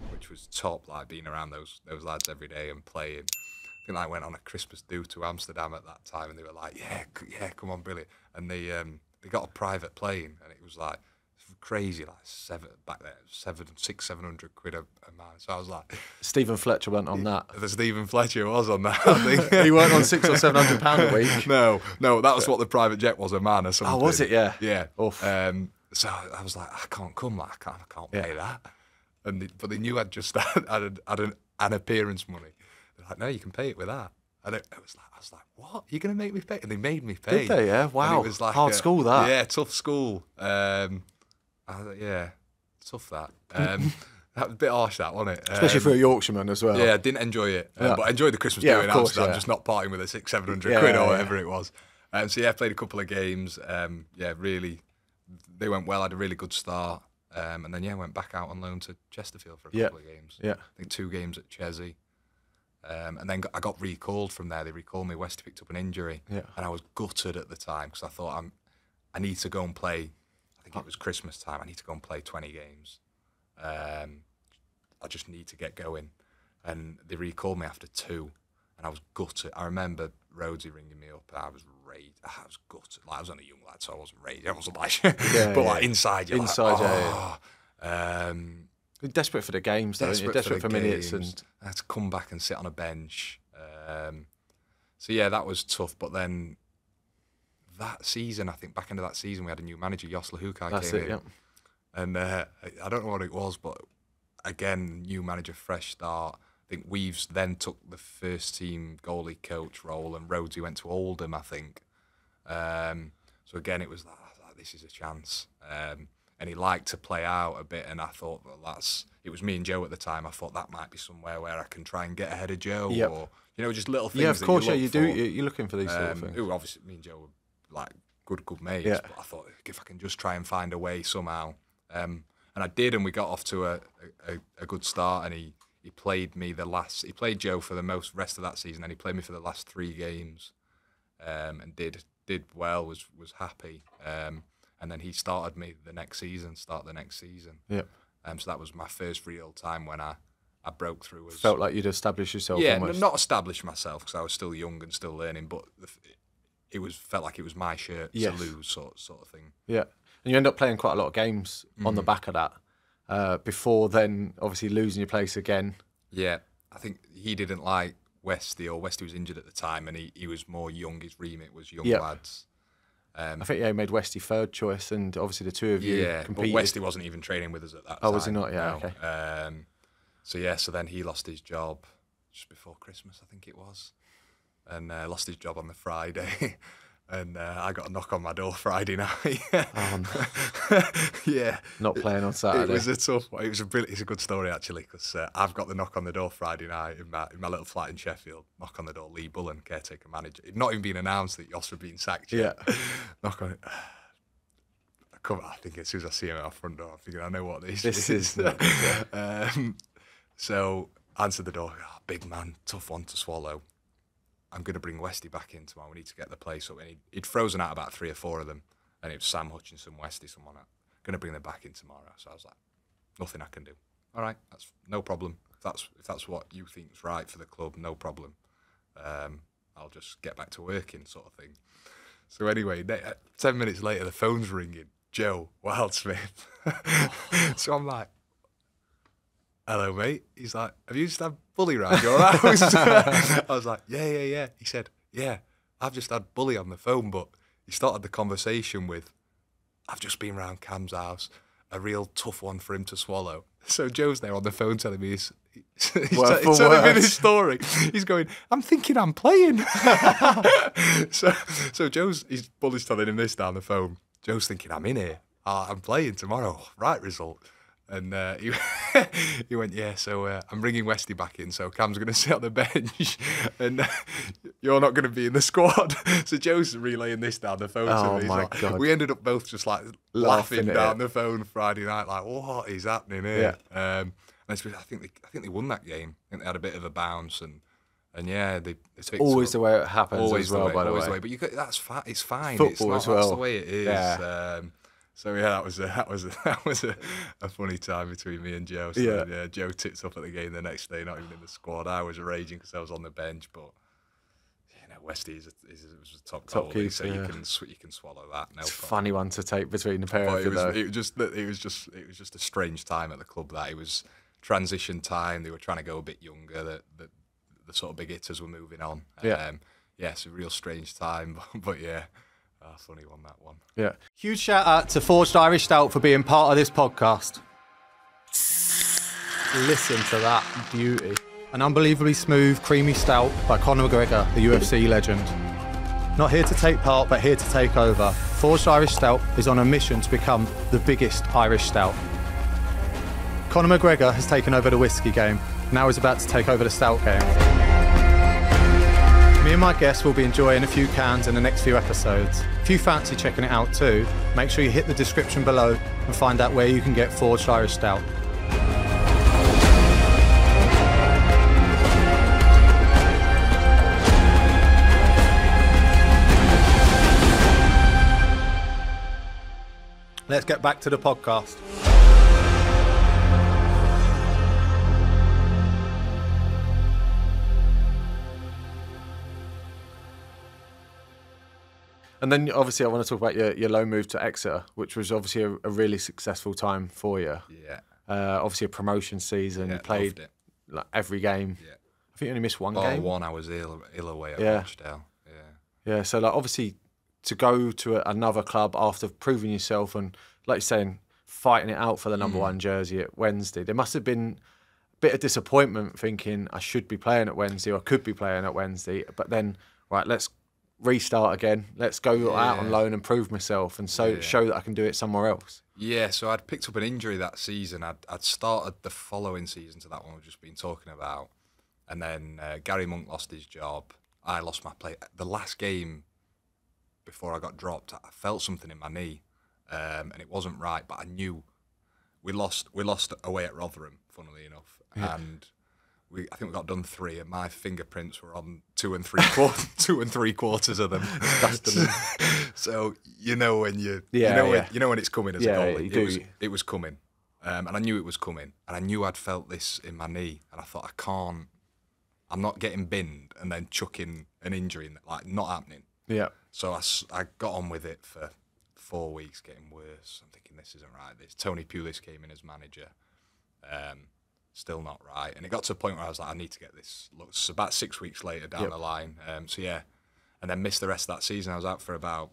top, like being around those lads every day and playing. I think I went on a Christmas do to Amsterdam at that time, and they were like, "Yeah, come on, brilliant!" And they got a private plane, and it was like crazy, like 700 quid a man. So I was like, Stephen Fletcher went on that. The Stephen Fletcher was on that. I think he weren't on £600 or £700 a week. No, that was what the private jet was, a man or something. Oh, was it? Yeah. Yeah. Oof. So I was like, I can't come, like I can't pay that. But they knew I'd just had an appearance money. They're like, no, you can pay it with that. And I was like, what? You're going to make me pay? And they made me pay. Did they? Yeah. Wow. And it was like hard school that. Yeah, tough school. Tough that. That was a bit harsh, that, wasn't it? Especially for a Yorkshireman as well. Yeah, I didn't enjoy it, but I enjoyed the Christmas do in Amsterdam, just not partying with a 600-700 quid or whatever it was. So played a couple of games. Really, they went well. I had a really good start, and then went back out on loan to Chesterfield for a couple of games. Yeah, I think 2 games at Chelsea, and then I got recalled from there. They recalled me. Westy picked up an injury, and I was gutted at the time because I thought I need to go and play. I think it was Christmas time. I need to go and play 20 games. I just need to get going. And they recalled me after 2, and I was gutted. I remember Rhodesy ringing me up, and I was raged. I was gutted. Like, I was only a young lad, so I wasn't raged. I wasn't like, like inside, you're You're desperate for the games, though. You're desperate for minutes, and I had to come back and sit on a bench. That was tough. But then that season, I think back into that season, we had a new manager, Jos Luhukai came in. Yep. And I don't know what it was, but again, new manager, fresh start. I think Weaves then took the first team goalie coach role, and Rhodesy went to Oldham, I think. So again, it was like this is a chance. And he liked to play out a bit, and I thought, well, it was me and Joe at the time. I thought that might be somewhere where I can try and get ahead of Joe, or just little things. Yeah, of course, you do. You're looking for these sort of things. Obviously, me and Joe were like good mates, but I thought if I can just try and find a way somehow. And I did, and we got off to a good start. And he played me he played Joe for the rest of that season, and he played me for the last 3 games, and did well. Was happy. And then he started me the next season. Yep. So that was my first real time when I broke through. Felt like you'd established yourself. Yeah, almost. Not established myself because I was still young and still learning, but felt like it was my shirt to lose, sort of thing. Yeah. And you end up playing quite a lot of games on the back of that. Before then, obviously losing your place again. Yeah, I think he didn't like Westy, or Westy was injured at the time, and he was more young. His remit was young lads. I think he made Westy 3rd choice, and obviously the 2 of you competed. But Westy wasn't even training with us at that time. Oh, was he not? Yeah, no. Okay. So then he lost his job just before Christmas, I think it was, and lost his job on the Friday. And I got a knock on my door Friday night. Oh, no. Yeah. Not playing on Saturday. It was a tough one. It's a good story, actually, because I've got the knock on the door Friday night in my little flat in Sheffield. Knock on the door, Lee Bullen, caretaker manager. It'd not even been announced that Jos had been sacked yet. Yeah. Knock on it. I think as soon as I see him at our front door, I'm thinking, I know what this is. So, answer the door. Oh, big man, tough one to swallow. I'm going to bring Westy back in tomorrow. We need to get the place up. And he'd frozen out about 3 or 4 of them. And it was Sam Hutchinson, Westy, someone. Going to bring them back in tomorrow. So I was like, nothing I can do. All right, that's no problem. If that's what you think's right for the club, no problem. I'll just get back to working, sort of thing. So anyway, 10 minutes later, the phone's ringing. Joe Wildsmith. So I'm like, hello, mate. He's like, have you just had Bully round your house? I was like, yeah. He said, yeah, I've just had Bully on the phone, but he started the conversation with, I've just been round Cam's house, a real tough one for him to swallow. So Joe's there on the phone telling me he's telling me this story. He's going, I'm thinking I'm playing. so he's Bully's telling him this down the phone. Joe's thinking, I'm in here. I'm playing tomorrow. Right result. And he went, yeah, so I'm bringing Westy back in, so Cam's going to sit on the bench and you're not going to be in the squad. So Joe's relaying this down the phone to me. Oh, my God. We ended up both just like laughing down the phone Friday night, like, what is happening here? Yeah. And I think they won that game. I think they had a bit of a bounce and yeah, they always the way it happens always as well, by the way. Always the way. But it's fine. Football as well. That's the way it is. Yeah. So yeah, that was a funny time between me and Joe. So, yeah, Joe tips up at the game the next day, not even in the squad. I was raging because I was on the bench, but Westy was a top goalie, keeper, so you can swallow that. No It's a problem. funny one to take between the pair of you, though. It was just a strange time at the club. That it was transition time. They were trying to go a bit younger. The sort of big hitters were moving on. Yeah. It's a real strange time, but yeah. Funny one, that one. Yeah. Huge shout out to Forged Irish Stout for being part of this podcast. Listen to that beauty. An unbelievably smooth, creamy stout by Conor McGregor, the UFC legend. Not here to take part, but here to take over. Forged Irish Stout is on a mission to become the biggest Irish stout. Conor McGregor has taken over the whiskey game. Now he's about to take over the stout game. Me and my guests will be enjoying a few cans in the next few episodes. If you fancy checking it out too, make sure you hit the description below and find out where you can get Forged Irish Stout. Let's get back to the podcast. And then, obviously, I want to talk about your loan move to Exeter, which was obviously a really successful time for you. Yeah. Obviously, a promotion season. You played like every game. Yeah. I think you only missed one game. One. I was ill away at Rochdale. Yeah. So, like, obviously, to go to another club after proving yourself and, like you're saying, fighting it out for the number one jersey at Wednesday, there must have been a bit of disappointment thinking I should be playing at Wednesday or I could be playing at Wednesday. But then, right, let's restart again. Let's go out on loan and prove myself and show that I can do it somewhere else. Yeah, so I'd picked up an injury that season. I'd started the following season to that one we've just been talking about. And then Gary Monk lost his job. I lost my play. The last game before I got dropped, I felt something in my knee. And it wasn't right, but I knew we lost away at Rotherham, funnily enough. Yeah. And I think we got done 3, and my fingerprints were on 2 3/4 of them. So you know when you know when it's coming as a goalie. It was coming, and I knew it was coming, and I knew I'd felt this in my knee, and I thought I'm not getting binned and then chucking an injury, like not happening. Yeah. So I got on with it for 4 weeks, getting worse. I'm thinking this isn't right. Tony Pulis came in as manager. Still not right. And it got to a point where I was like, I need to get this. Look, it's about 6 weeks later down the line. And then missed the rest of that season. I was out for about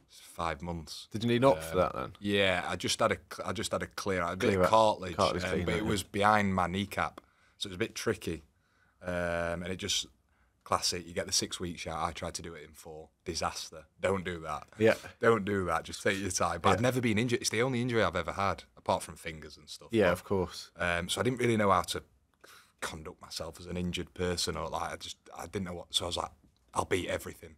5 months. Did you need op for that then? Yeah, I just had a bit of cartilage, but it was behind my kneecap, so it was a bit tricky. And it just classic. You get the 6 weeks out. I tried to do it in 4. Disaster. Don't do that. Yeah. Don't do that. Just take your time. But I've never been injured. It's the only injury I've ever had, apart from fingers and stuff. Yeah, of course. So I didn't really know how to conduct myself as an injured person, or like I didn't know what. So I was like, I'll beat everything.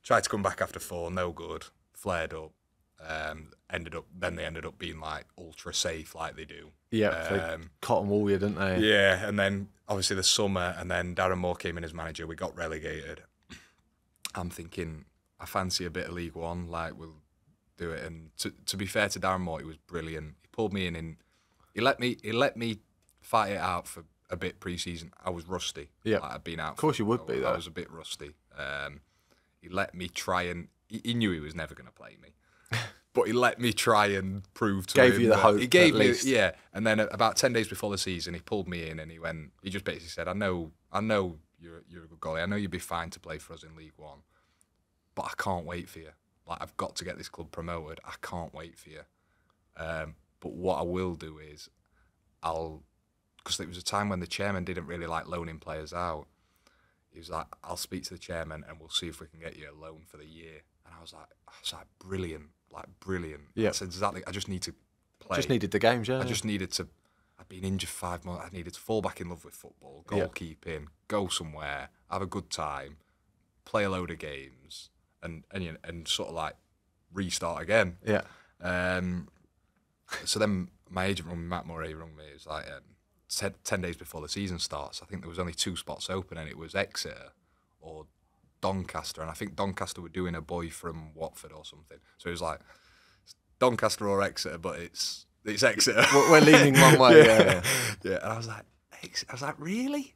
Tried to come back after 4, no good. Flared up. They ended up being like ultra safe, like they do. Yeah, they cotton wool you, didn't they? Yeah, and then obviously the summer, and then Darren Moore came in as manager. We got relegated. I'm thinking, I fancy a bit of League One. Like we'll do it. And to be fair to Darren Moore, he was brilliant. He pulled me in, and he let me fight it out for a bit pre-season. I was rusty. Yeah, like I'd been out. Of course, you would be. I was a bit rusty. He let me try, and he knew he was never going to play me. But he let me try and prove to him. Gave you the hope. He gave me, yeah. And then about 10 days before the season, he pulled me in and he just basically said, I know you're a good goalie. I know you'd be fine to play for us in League One, but I can't wait for you. Like, I've got to get this club promoted. I can't wait for you. But what I will do is I'll because it was a time when the chairman didn't really like loaning players out. He was like, I'll speak to the chairman and we'll see if we can get you a loan for the year. And I was like, brilliant, brilliant. Yeah. I said, exactly, I just need to play. Just needed the games, yeah. I just needed to, I'd been injured 5 months, I needed to fall back in love with football, goalkeeping, go somewhere, have a good time, play a load of games, and sort of like restart again. Yeah. So then my agent Matt Murray rung me. It was like 10 days before the season starts. I think there was only 2 spots open, and it was Exeter or Doncaster. And I think Doncaster were doing a boy from Watford or something. So it was like Doncaster or Exeter, but it's Exeter. We're leaning one way. Yeah. And I was like, really?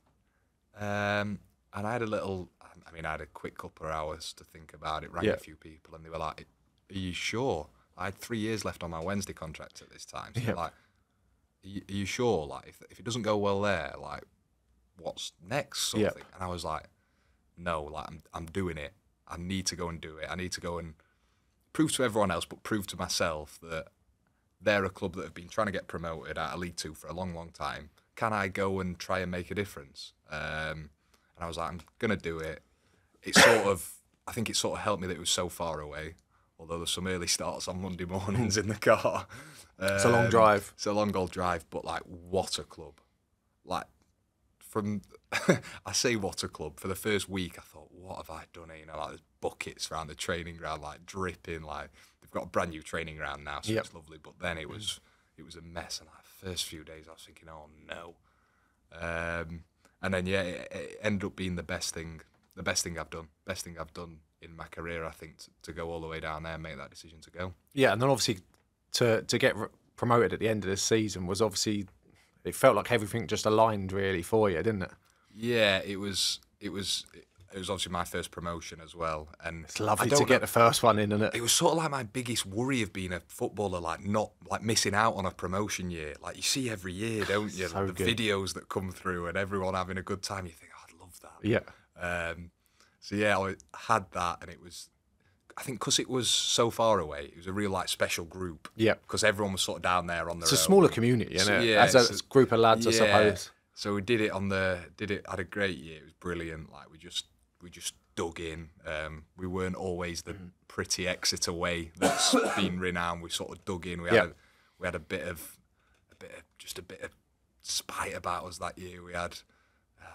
And I had I had a quick couple of hours to think about it. Rang a few people, and they were like, "Are you sure?" I had 3 years left on my Wednesday contract at this time. So like, are you sure? Like, if it doesn't go well there, like, what's next? Sort of thing. And I was like, no, like, I'm doing it. I need to go and do it. I need to go and prove to everyone else, but prove to myself that they're a club that have been trying to get promoted out of League Two for a long, long time. Can I go and try and make a difference? And I was like, I'm gonna do it. I think it sort of helped me that it was so far away. Although there's some early starts on Monday mornings in the car. It's a long drive. It's a long old drive, but like, what a club. Like, I say what a club. For the first week, I thought, what have I done here? You know, like, there's buckets around the training ground, like, dripping. Like, they've got a brand new training ground now, so it's lovely. But then it was a mess. And like, the first few days, I was thinking, oh, no. And then, it ended up being the best thing I've done in my career, I think, to go all the way down there and make that decision to go. Yeah, and then obviously to get promoted at the end of this season was obviously, it felt like everything just aligned really for you, didn't it? Yeah, it was obviously my first promotion as well, and it's lovely to get the first one in, isn't it? It was sort of like my biggest worry of being a footballer, like not like missing out on a promotion year. Like you see every year, don't you? So the good. Videos that come through and everyone having a good time. You think, oh, I'd love that. Yeah. So yeah, I had that, and it was, I think, because it was so far away, it was a real like special group. Yeah. Because everyone was sort of down there on their own. It's a smaller community, isn't it? Yeah, as a group of lads, I suppose. So we did it had a great year. It was brilliant. Like we just dug in. We weren't always the pretty Exeter way that's been renowned. We sort of dug in. We had a bit of spite about us that year. We had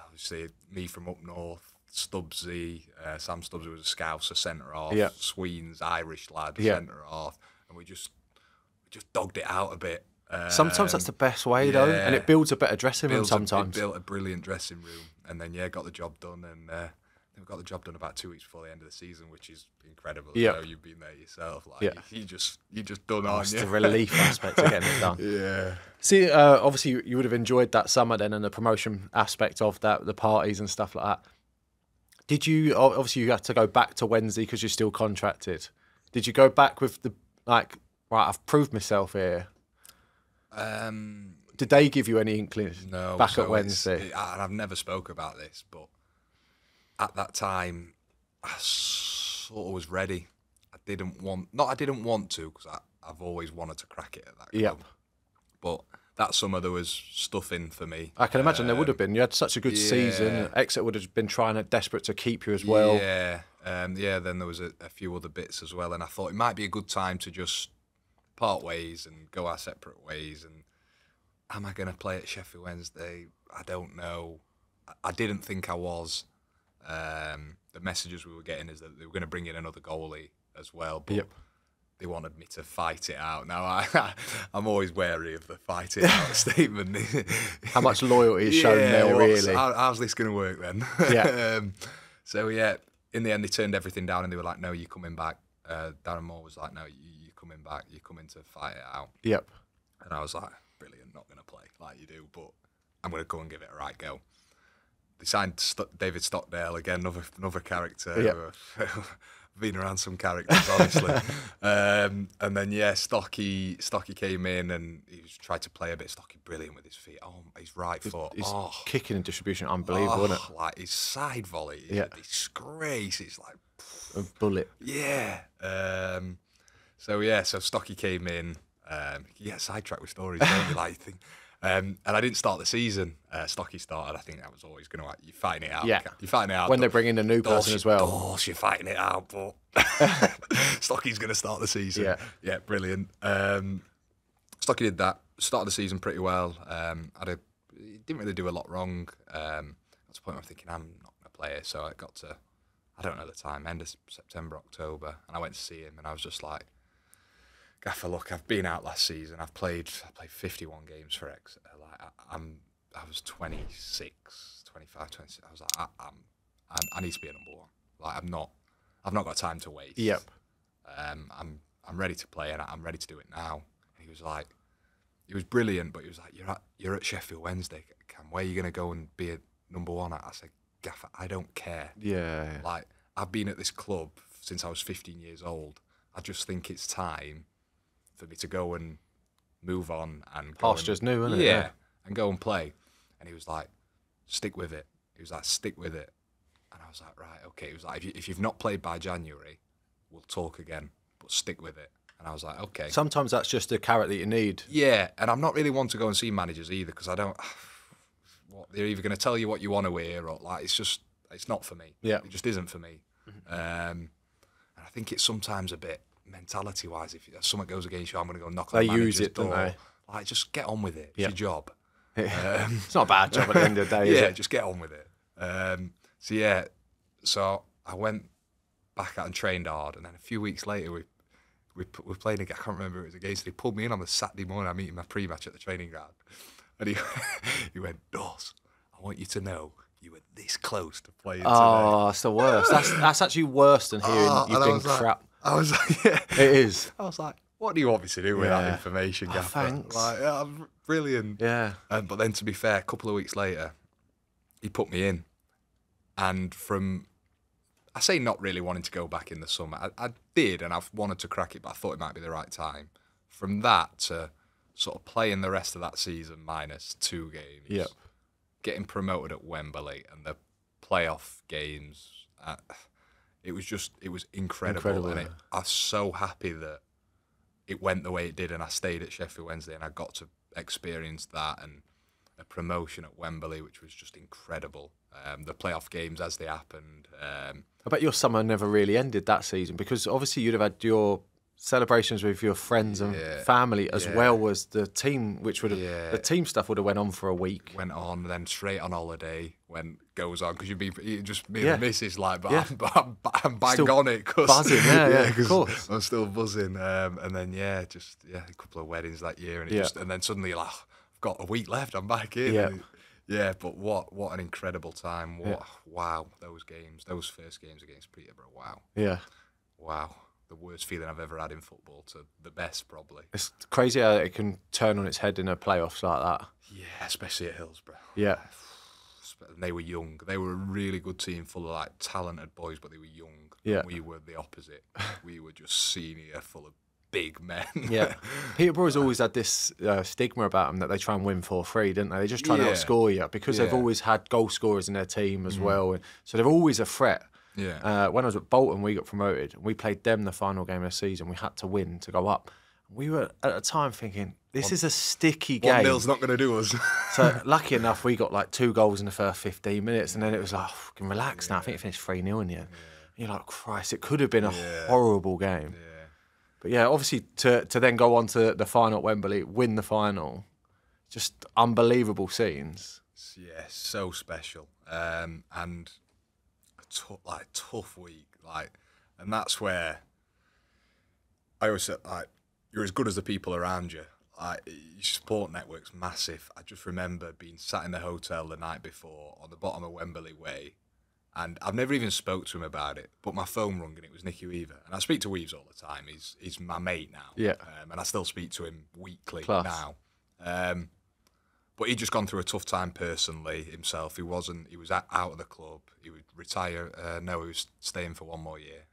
obviously me from up north, Stubbsy, Sam Stubbsy was a Scouser centre half, Sween's Irish lad centre half, and we just dogged it out a bit. Sometimes that's the best way though, and it builds a better dressing room sometimes. It built a brilliant dressing room, and then got the job done, and we got the job done about 2 weeks before the end of the season, which is incredible. Yeah. You know, you've been there yourself. Like you just done on. It's the relief aspect of getting it done. Yeah. See, obviously you would have enjoyed that summer then, and the promotion aspect of that, the parties and stuff like that. Did you, obviously you had to go back to Wednesday because you're still contracted. Did you go back with the, like, right, I've proved myself here? Did they give you any inkling back at Wednesday? And I've never spoke about this, but at that time, I sort of was ready. I didn't want to, because I've always wanted to crack it at that club. Yep. But that summer there was stuff in for me. I can imagine there would have been. You had such a good season. Exeter would have been desperate to keep you as well. Yeah. Then there was a few other bits as well, and I thought it might be a good time to just part ways and go our separate ways. And am I going to play at Sheffield Wednesday? I don't know. I didn't think I was. The messages we were getting is that they were going to bring in another goalie as well, but they wanted me to fight it out. Now, I'm always wary of the fight it out statement. How much loyalty is shown there, really? How's this going to work then? Yeah. So, in the end, they turned everything down and they were like, no, you're coming back. Darren Moore was like, no, you're coming back. You're coming to fight it out. Yep. And I was like, brilliant, not going to play like you do, but I'm going to go and give it a right go. They signed David Stockdale again, another character. Yep. Been around some characters, honestly. And then, Stocky came in and he tried to play a bit. Stocky, brilliant with his feet. Oh, his right foot. His kicking and distribution, unbelievable, isn't it? Like his side volley is a disgrace. It's like a bullet. Yeah. So Stocky came in. You get sidetracked with stories, don't you? Like, And I didn't start the season. Stocky started. I think that was always going to. You're fighting it out. Yeah. You're fighting it out. When they bring in a new person as well. Of course, you're fighting it out, but Stocky's going to start the season. Yeah, brilliant. Stocky did that. Started the season pretty well. Didn't really do a lot wrong. Got to the point where I'm thinking I'm not going to play it. So I got to, I don't know the time, end of September, October, and I went to see him, and I was just like, Gaffer, look, I've been out last season. I played 51 games for Exeter. Like I was 26, 25, 26. I was like, I need to be a number one. Like I've not got time to waste. Yep. I'm ready to play, and I'm ready to do it now. And he was like, he was brilliant, but he was like, you're at Sheffield Wednesday, Cam. Where are you going to go and be a number one? I said, Gaffer, I don't care. Yeah. Like, I've been at this club since I was 15 years old. I just think it's time for me to go and move on and Pasture's new, isn't it? Yeah, and go and play. And he was like, stick with it. He was like, stick with it. And I was like, right, okay. He was like, if you've not played by January, we'll talk again, but stick with it. And I was like, okay. Sometimes that's just a carrot that you need. Yeah, and I'm not really one to go and see managers either, because I don't. They're either going to tell you what you want to hear, or like it's not for me. Yeah, it just isn't for me. And I think it's sometimes a bit mentality-wise. If something goes against you, I'm going to go knock on the manager's door. Don't they? Like, just get on with it. It's your job. It's not a bad job at the end of the day. Is it? Just get on with it. So I went back out and trained hard, and then a few weeks later we played again. I can't remember who it was against. He pulled me in on the Saturday morning. I'm eating my pre-match at the training ground, and he went, Dawes, I want you to know you were this close to playing today. Oh, it's the worst. That's actually worse than hearing you've been crap. I was like, yeah. It is. I was like, what do you want me to do with that information, Gaffer? Thanks. Like, brilliant. Yeah. But then, to be fair, a couple of weeks later, he put me in. And I say not really wanting to go back in the summer. I did, and I've wanted to crack it, but I thought it might be the right time. From that to sort of playing the rest of that season minus 2 games. Yep. Getting promoted at Wembley and the playoff games. It was incredible. And I was so happy that it went the way it did, and I stayed at Sheffield Wednesday, and I got to experience that, and a promotion at Wembley, which was just incredible. The playoff games as they happened. I bet your summer never really ended that season, because obviously you'd have had your celebrations with your friends and family as well as the team, which would have the team stuff would have went on for a week. Went on, then straight on holiday when goes on, because you just me and the missus like, but I'm bang still on it, cause, buzzing, of course. I'm still buzzing, and then a couple of weddings that year, and and then suddenly like, I've got a week left, I'm back in. But what an incredible time! Wow, those games, those first games against Peterborough, wow. The worst feeling I've ever had in football to the best, probably. It's crazy how it can turn on its head in a playoffs like that. Yeah, especially at Hillsborough. Yeah. And they were young. They were a really good team full of like talented boys, but they were young. Yeah. We were the opposite. We were just senior, full of big men. Yeah. Peterborough's always had this stigma about them that they try and win 4-3, didn't they? They just try to outscore you, because they've always had goal scorers in their team as well. And so they're always a threat. Yeah. When I was at Bolton, we got promoted. We played them the final game of the season. We had to win to go up. We were at the time thinking, this is a sticky game. 1-0's not going to do us. So lucky enough, we got like 2 goals in the first 15 minutes, and then it was like, oh, we can relax now. I think it finished 3-0 in the end. You're like, Christ, it could have been a horrible game. Yeah. But yeah, obviously to then go on to the final at Wembley, win the final, just unbelievable scenes. Yeah, so special. And tough week, and that's where I always said, you're as good as the people around you. Your support network's massive. I just remember being sat in the hotel the night before on the bottom of Wembley Way, and I've never even spoke to him about it, but my phone rung and it was Nicky Weaver, and I speak to Weaves all the time. He's my mate now, and I still speak to him weekly now. But he'd just gone through a tough time personally himself. He was out of the club. He would retire. He was staying for 1 more year.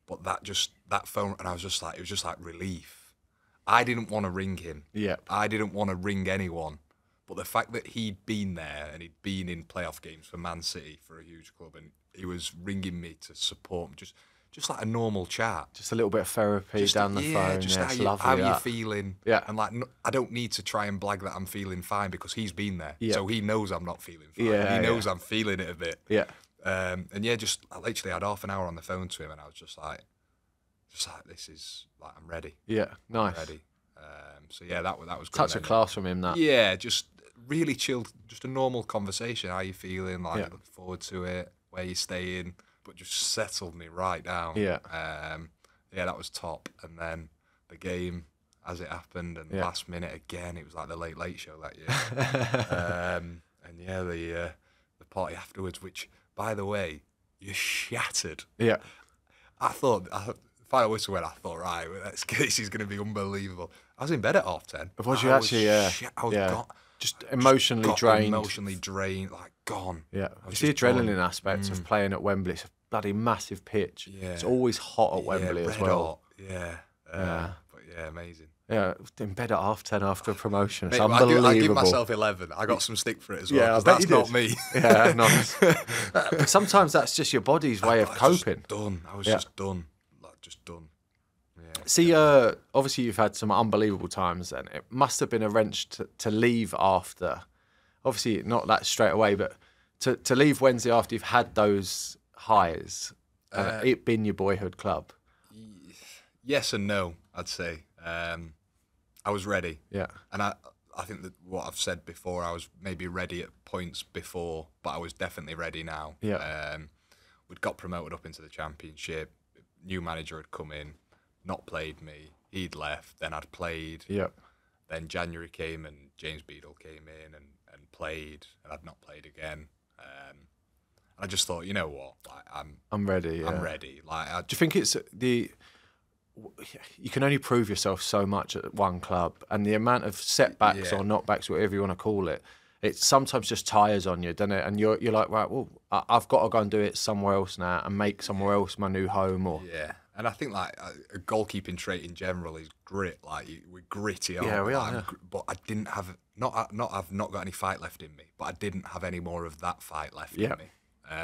But that phone, and I was just like, it was just like relief. I didn't want to ring him. Yeah. I didn't want to ring anyone. But the fact that he'd been there and he'd been in playoff games for Man City, for a huge club, and he was ringing me to support him, just just like a normal chat. Just a little bit of therapy Just, down the phone. Just It's how lovely. you feeling. Yeah. And like, I don't need to try and blag that I'm feeling fine because he's been there. Yeah. So he knows I'm not feeling fine. Yeah, He knows I'm feeling it a bit. Yeah. And yeah, just I literally had half an hour on the phone to him, and I was just like, this is like, I'm ready. Yeah. Nice. I'm ready. So yeah, that was good. Touch of class from him. That. Yeah, just really chilled, just a normal conversation. How you feeling? Like, Yeah. looking forward to it. Where you staying? But just settled me right down. Yeah. Yeah, that was top. And then the game, as it happened, and last minute again, it was like the Late Show that year. And yeah, the party afterwards, which, by the way, you shattered. Yeah. I thought, final whistle went, I thought, right, this is going to be unbelievable. I was in bed at 10:30. Was you actually? Yeah. I was gone. Just emotionally drained. Emotionally drained, like gone. Yeah. I was It's the just gone. adrenaline aspect of playing at Wembley. It's a bloody massive pitch. Yeah. It's always hot at Wembley as red well. hot. Yeah. But yeah, amazing. Yeah, in bed at 10:30 after a promotion. It's Mate, unbelievable. I give myself 11. I got some stick for it as well. Yeah, I 'cause bet that's you not did. me. Yeah, nice. But sometimes that's just your body's way of I was coping. just done. I was Yeah. just done. Like, just done. Yeah. See, obviously you've had some unbelievable times, and it must have been a wrench to leave after. Obviously, not that straight away, but to leave Wednesday after you've had those highs, and it been your boyhood club. Yes and no, I'd say. I was ready. Yeah. And I think that what I've said before, I was maybe ready at points before, but I was definitely ready now. Yeah. We'd got promoted up into the Championship. New manager had come in, not played me. He'd left. Then I'd played. Yeah. Then January came and James Beadle came in and played, and I'd not played again. And I just thought, you know what, like, I'm ready. Yeah. I'm ready. Like, Do you think it's you can only prove yourself so much at one club, and the amount of setbacks or knockbacks, whatever you want to call it, it sometimes just tires on you, doesn't it? And you're like, right, well, I've got to go and do it somewhere else now and make somewhere else my new home. Or yeah. And I think like a goalkeeping trait in general is grit. Like we're gritty. Yeah, we are. Like, but I didn't have I've not got any fight left in me, but I didn't have any more of that fight left in me.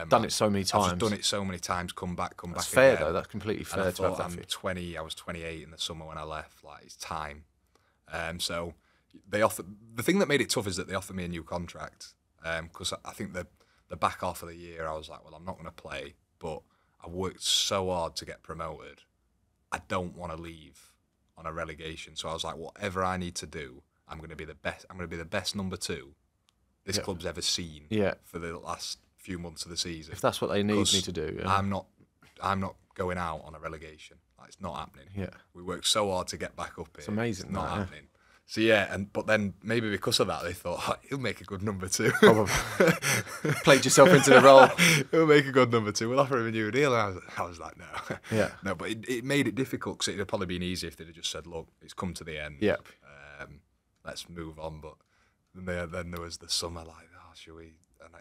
Done it so many times. I've just done it so many times. Come back. That's fair again. though. That's completely fair. And I to have thought that I'm for 20. I was 28 in the summer when I left. Like it's time. So they offered. The thing that made it tough is that they offered me a new contract. Because I think the back half of the year I was like, well, I'm not going to play, but I worked so hard to get promoted. I don't want to leave on a relegation. So I was like, whatever I need to do, I'm going to be the best. I'm going to be the best number 2 this club's ever seen for the last few months of the season. If that's what they need me to do. Yeah. I'm not going out on a relegation. Like, it's not happening. Yeah. We worked so hard to get back up here. It's amazing. It's not happening. So yeah, but then maybe because of that, they thought, oh, he'll make a good number 2. Probably. Played yourself into the role. He'll make a good number 2. We'll offer him a new deal. And I was like, no. Yeah. No, but it made it difficult because it would have probably been easier if they'd have just said, look, it's come to the end. Yep. Let's move on. But then there was the summer, like, oh, shall we? And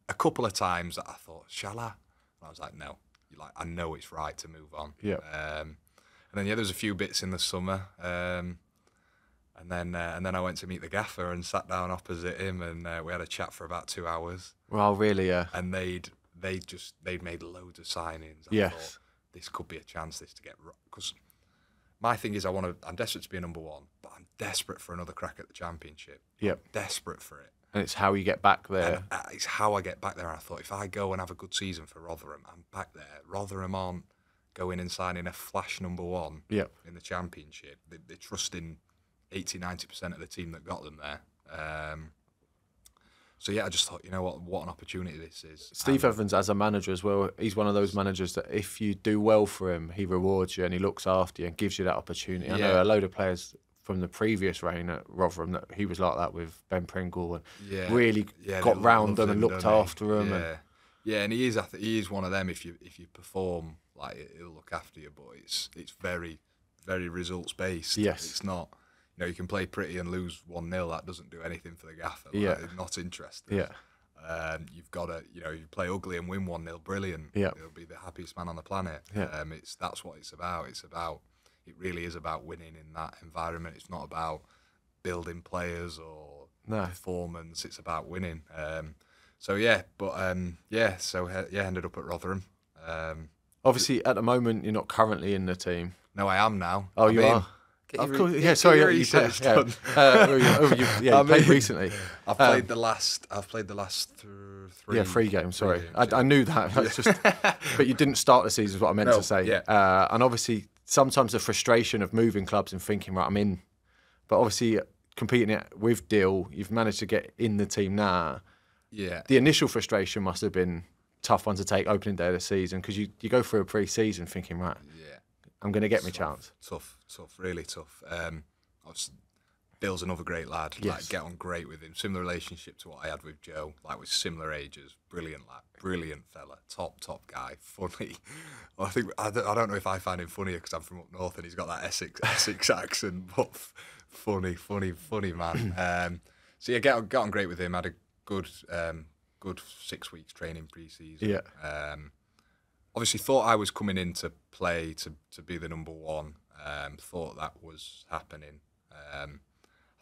a couple of times I thought, shall I? And I was like, no. Like, I know it's right to move on. Yeah. And then there was a few bits in the summer. And then I went to meet the gaffer and sat down opposite him, and we had a chat for about 2 hours. Well, really, yeah. And they'd made loads of signings. I thought, this could be a chance to get, because my thing is I'm desperate to be a number 1, but I'm desperate for another crack at the Championship. Yep. I'm desperate for it. And it's how you get back there. And it's how I get back there. And I thought, if I go and have a good season for Rotherham, I'm back there. Rotherham aren't going and signing a flash number 1 in the Championship. They're trusting 80-90% of the team that got them there. So yeah, I just thought, you know what an opportunity this is. Steve Evans as a manager as well, he's one of those managers that if you do well for him, he rewards you and he looks after you and gives you that opportunity. I know a load of players from the previous reign at Rotherham that he was like that with Ben Pringle and really got round them and looked after them. And he is one of them. If you perform, like, he'll look after you, but it's very, very results based. Yes, it's not. You know, you can play pretty and lose 1-0. That doesn't do anything for the gaffer. Like, they're not interested. Yeah. You've got to, you play ugly and win 1-0. Brilliant. Yeah. He'll be the happiest man on the planet. Yeah. That's what it's about. It really is about winning in that environment. It's not about building players or performance. It's about winning. Ended up at Rotherham. Obviously, at the moment, you're not currently in the team. No, I am now. Oh, you are? Of course. Yeah, sorry. You played recently. I've played the last 3. Yeah, 3 games. Sorry, games, I knew that. It's just, but you didn't start the season. Is what I meant to say. Yeah. And obviously, sometimes the frustration of moving clubs and thinking, right, I'm in. But obviously, competing it with Dill, you've managed to get in the team now. Yeah. The initial frustration must have been tough one to take opening day of the season, because you go through a pre-season thinking, right, I'm going to get my chance. Tough, really tough. Bill's another great lad. Yes. Like, get on great with him. Similar relationship to what I had with Joe. Like, with similar ages. Brilliant lad. Brilliant fella. Top guy. Funny. Well, I don't know if I find him funnier because I'm from up north and he's got that Essex accent. But funny man. So yeah, get on great with him. Had a good 6 weeks training pre-season. Yeah. Obviously thought I was coming in to play to be the number one. Thought that was happening.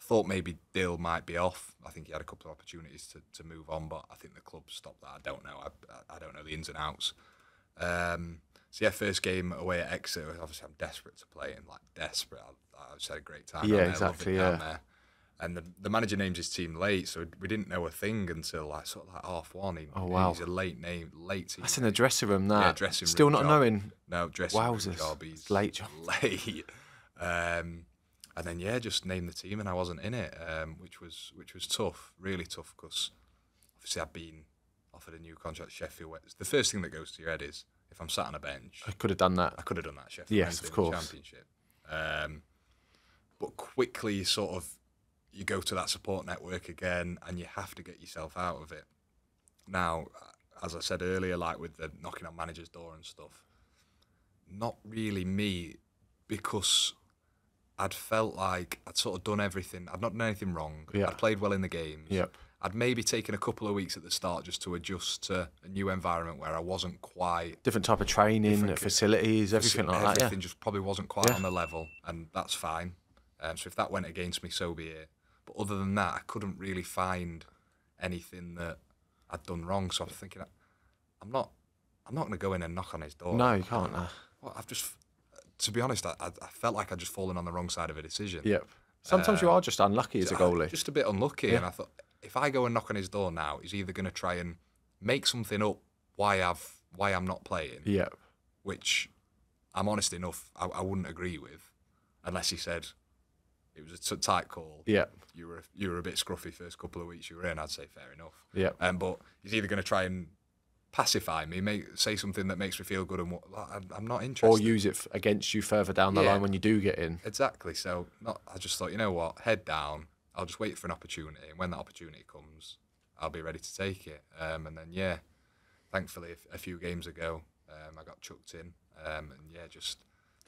Thought maybe Dill might be off. I think he had a couple of opportunities to move on, but I think the club stopped that. I don't know. I don't know the ins and outs. So yeah, first game away at Exeter. Obviously, I'm desperate to play, and like desperate. I just had a great time. Yeah, down there, exactly. down there. And the manager named his team late, so we didn't know a thing until like 1:30. Oh wow! He's a late team. That's in the dressing room. That yeah, dressing room. Still not job. knowing. No, dressing room job. It's late job. Late. And then yeah, just named the team, and I wasn't in it, which was tough, really tough, because obviously I'd been offered a new contract at Sheffield. The first thing that goes to your head is, if I'm sat on a bench, I could have done that. I could have done that at Sheffield. Yes, of course. Championship. But quickly, you go to that support network again, and you have to get yourself out of it. Now, as I said earlier, like with the knocking on manager's door and stuff, not really me, because I'd felt like I'd sort of done everything. I'd not done anything wrong. Yeah. I'd played well in the games. Yep. I'd maybe taken a couple of weeks at the start just to adjust to a new environment where I wasn't quite... Different type of training, facilities, everything like that. Everything just probably wasn't quite on the level, and that's fine. So if that went against me, so be it. But other than that, I couldn't really find anything that I'd done wrong. So I was thinking, I'm not going to go in and knock on his door. No, you can't. Well, to be honest, I felt like I'd just fallen on the wrong side of a decision. Yep. Sometimes you are just unlucky as a goalie. Just a bit unlucky. And I thought, if I go and knock on his door now, he's either going to try and make something up why I'm not playing. Yep. Which I'm honest enough, I wouldn't agree with, unless he said it was a tight call. Yep. You were a bit scruffy first couple of weeks you were in. I'd say fair enough. Yep. But he's either going to try and pacify me, say something that makes me feel good, and I'm not interested. Or use it against you further down the line when you do get in. Exactly. So I just thought, you know what, head down. I'll just wait for an opportunity, and when that opportunity comes, I'll be ready to take it. And then thankfully a few games ago, I got chucked in, and just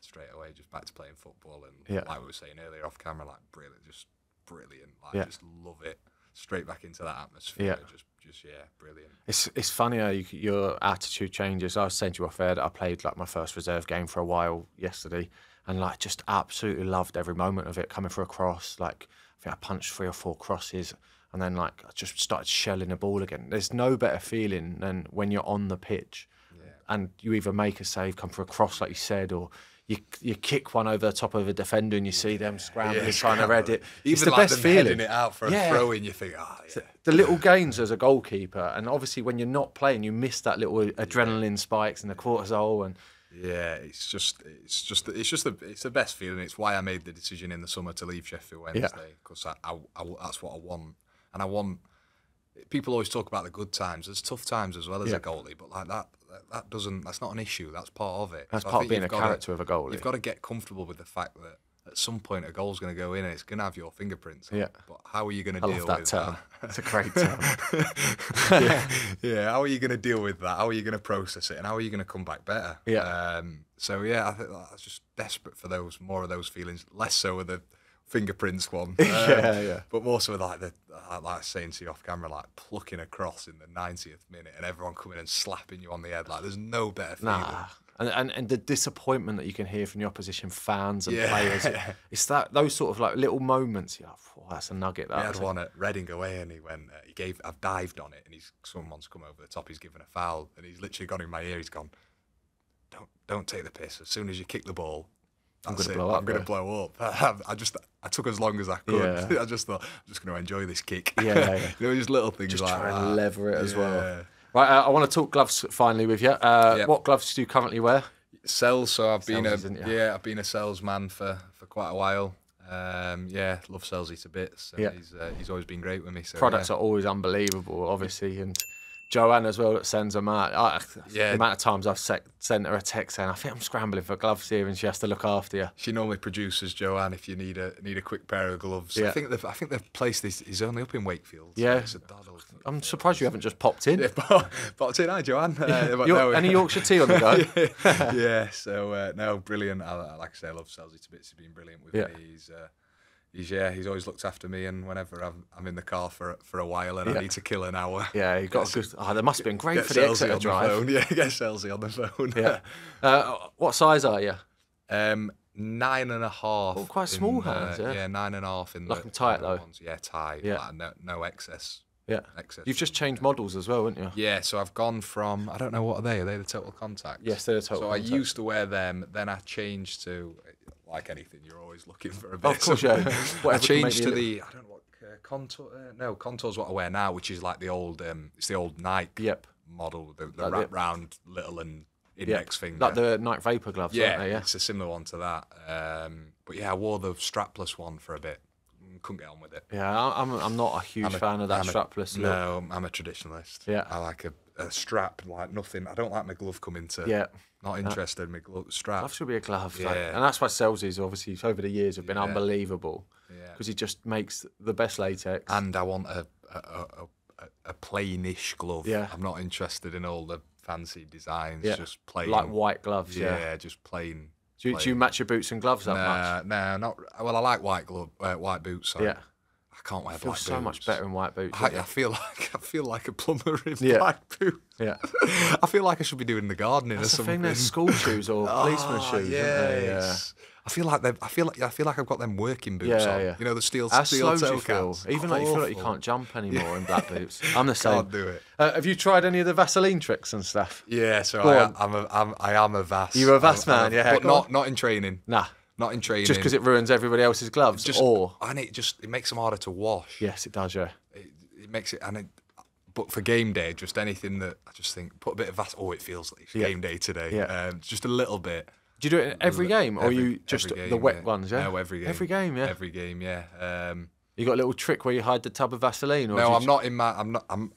straight away just back to playing football, and like we were saying earlier off camera, like brilliant, just love it. Straight back into that atmosphere. Just brilliant. It's funny how your attitude changes. I was saying to you off air that I played like my first reserve game for a while yesterday, and like just absolutely loved every moment of it. Coming for a cross, like I think I punched 3 or 4 crosses, and then like I just started shelling the ball again. There's no better feeling than when you're on the pitch, and you either make a save, come for a cross like you said, or you kick one over the top of a defender and you see them scrambling, trying to read it. It's the best feeling. Heading it out for a throw in, you think, The little gains as a goalkeeper, and obviously when you're not playing, you miss that little adrenaline spikes and the cortisol, and it's the best feeling. It's why I made the decision in the summer to leave Sheffield Wednesday, because I that's what I want, and I want. People always talk about the good times. There's tough times as well as a goalie, but like that's not an issue. That's part of it. That's part of being a character of a goalie. You've got to get comfortable with the fact that at some point a goal's going to go in and it's going to have your fingerprints on. Yeah. But how are you going to deal with that term? It's a great term. How are you going to deal with that? How are you going to process it? And how are you going to come back better? Yeah. I think I was just desperate for more of those feelings. Less so with the fingerprints one. But more so like saying to you off camera, like plucking across in the 90th minute and everyone coming and slapping you on the head. Like there's no better feeling. And the disappointment that you can hear from the opposition fans and players. It's those sort of like little moments. That's a nugget. We had one at Reading away, and he went. I've dived on it, and someone's come over the top. He's given a foul, and he's literally gone in my ear. He's gone, don't take the piss. As soon as you kick the ball, I'm going to blow up. I'm going to blow up. I took as long as I could. Yeah. I just thought, I'm just going to enjoy this kick. Yeah. You know, just little things Just like try that. and lever it as well. Right, I want to talk gloves finally with you. What gloves do you currently wear? Sales. So I've been Selsies, I've been a salesman for quite a while. Love Selzy to bits. He's always been great with me. So, Products are always unbelievable, obviously, and Joanne as well that sends them out. The amount of times I've sent her a text saying, I think I'm scrambling for gloves here, and she has to look after you. She normally produces, Joanne, if you need a quick pair of gloves. Yeah. I think the place is only up in Wakefield. Yeah. It's a doddle. I'm surprised you haven't just popped in. Popped in, hi Joanne. Any Yorkshire tea on the go? Yeah, so no, brilliant. Like I say, I love Selzy to bits. He's been brilliant with me. He's always looked after me, and whenever I'm in the car for a while and I need to kill an hour. Yeah, you got a good. They must have been great for the Exeter drive. Yeah, get Selzy on the phone. Yeah. What size are you? 9.5. Oh, quite small hands. Yeah, 9.5 in like them tight though. Ones. Yeah, tight. Yeah. Like no excess. Yeah. You've just changed models as well, haven't you? Yeah, so I've gone from, I don't know, what are they? Are they the Total Contact? Yes, they're the Total Contact. So I used to wear them, then I changed to, like anything, you're always looking for a bit. Of course, yeah. I changed to the, I don't know what, Contour, no, Contour's what I wear now, which is like the old, it's the old Nike model, the like wrap round little and index finger. Like the Nike Vapor gloves, aren't they? Yeah, it's a similar one to that. But yeah, I wore the strapless one for a bit. Couldn't get on with it. Yeah, I'm not a huge fan of that strapless look. No, I'm a traditionalist. Yeah. I like a strap, like nothing. I don't like my glove coming to. Not interested in my glove strap. Glove should be a glove. Yeah. Like, and that's why Selzy's obviously over the years have been unbelievable. Yeah. Because he just makes the best latex. And I want a plainish glove. Yeah. I'm not interested in all the fancy designs. Yeah. Just plain. Like white gloves. Yeah, just plain. Do you match your boots and gloves up much? No, not. Well, I like white boots. So yeah. I can't wear black boots. So much better in white boots. I feel like a plumber in black boots. Yeah. I feel like I should be doing the gardening or something. I think they're school shoes or policeman shoes. Yeah. I feel like I've got them working boots on. Yeah. You know, the steel toe caps. Even like you feel like you can't jump anymore in black boots. I'm the same. Can't do it. Have you tried any of the Vaseline tricks and stuff? Yeah, so I am a Vas. You're a Vas man, yeah. But not in training. Nah. Not in training. Just because it ruins everybody else's gloves, and it makes them harder to wash. Yes, it does. Yeah. It makes it But for game day, just anything that I just think put a bit of Vas. Oh, it feels like it's game day today. Yeah. Just a little bit. Do you do it in every game, or you just the wet ones? Yeah. No, every game. Every game, yeah. Every game, yeah. You got a little trick where you hide the tub of Vaseline, or no? I'm not in my.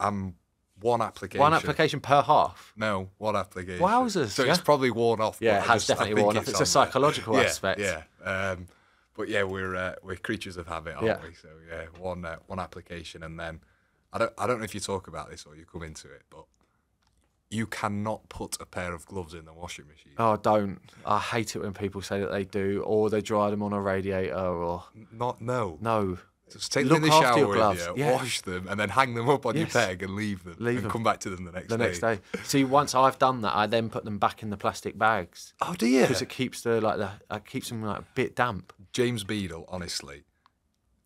I'm one application. One application per half. No, one application. Wowzers! So it's probably worn off. Yeah, it has definitely worn off. It's a psychological aspect. Yeah. But yeah, we're creatures of habit, aren't we? So yeah, one application, and then I don't know if you talk about this or you come into it, but you cannot put a pair of gloves in the washing machine. Oh, don't! I hate it when people say that they do, or they dry them on a radiator, or no. Just take them in the shower with you, yeah. wash them, and then hang them up on your peg and leave them. Come back to them the next day. See, once I've done that, I then put them back in the plastic bags. Oh, do you? Because it keeps keeps them like a bit damp. James Beadle, honestly,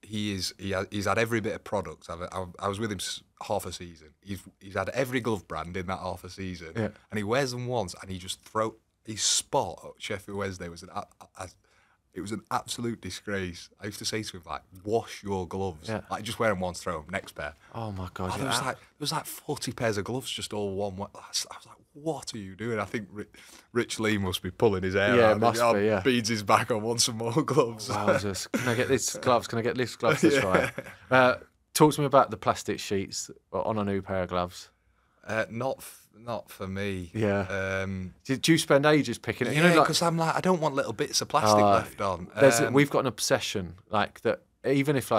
he's had every bit of product. I was with him half a season. He's had every glove brand in that half a season, and he wears them once, and he just his spot at Sheffield Wednesday was it was an absolute disgrace. I used to say to him, like, wash your gloves. Yeah. Like, just wear them once, throw them, next pair. Oh, my God. There was like 40 pairs of gloves, just all one way. I was like, what are you doing? I think Rich Lee must be pulling his hair out. Yeah, must be, yeah. Beads his back on, want some more gloves. Wowzers. Can I get these gloves? Can I get these gloves to try? Talk to me about the plastic sheets on a new pair of gloves. Not for me. Yeah. Do you spend ages picking it? Yeah, because I'm like, I don't want little bits of plastic left on. We've got an obsession like that. Even if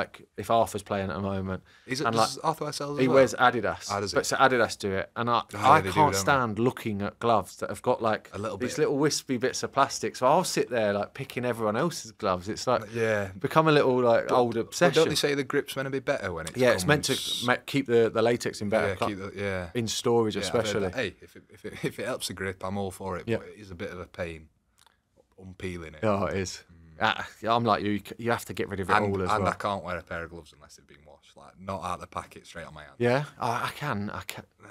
Arthur's playing at the moment, does Arthur wear Selzy? He wears Adidas, does but so Adidas do it, and I can't stand looking at gloves that have got like these little wispy bits of plastic. So I'll sit there like picking everyone else's gloves. It's like become a little old obsession. Don't they say the grip's meant to be better when it's it's meant to keep the latex in better in storage especially. Hey, if it helps the grip, I'm all for it. But it is a bit of a pain unpeeling it. Oh, it is. I'm like you. You have to get rid of it all as well. And I can't wear a pair of gloves unless they've been washed. Like not out of the packet, straight on my hand. Yeah, I can.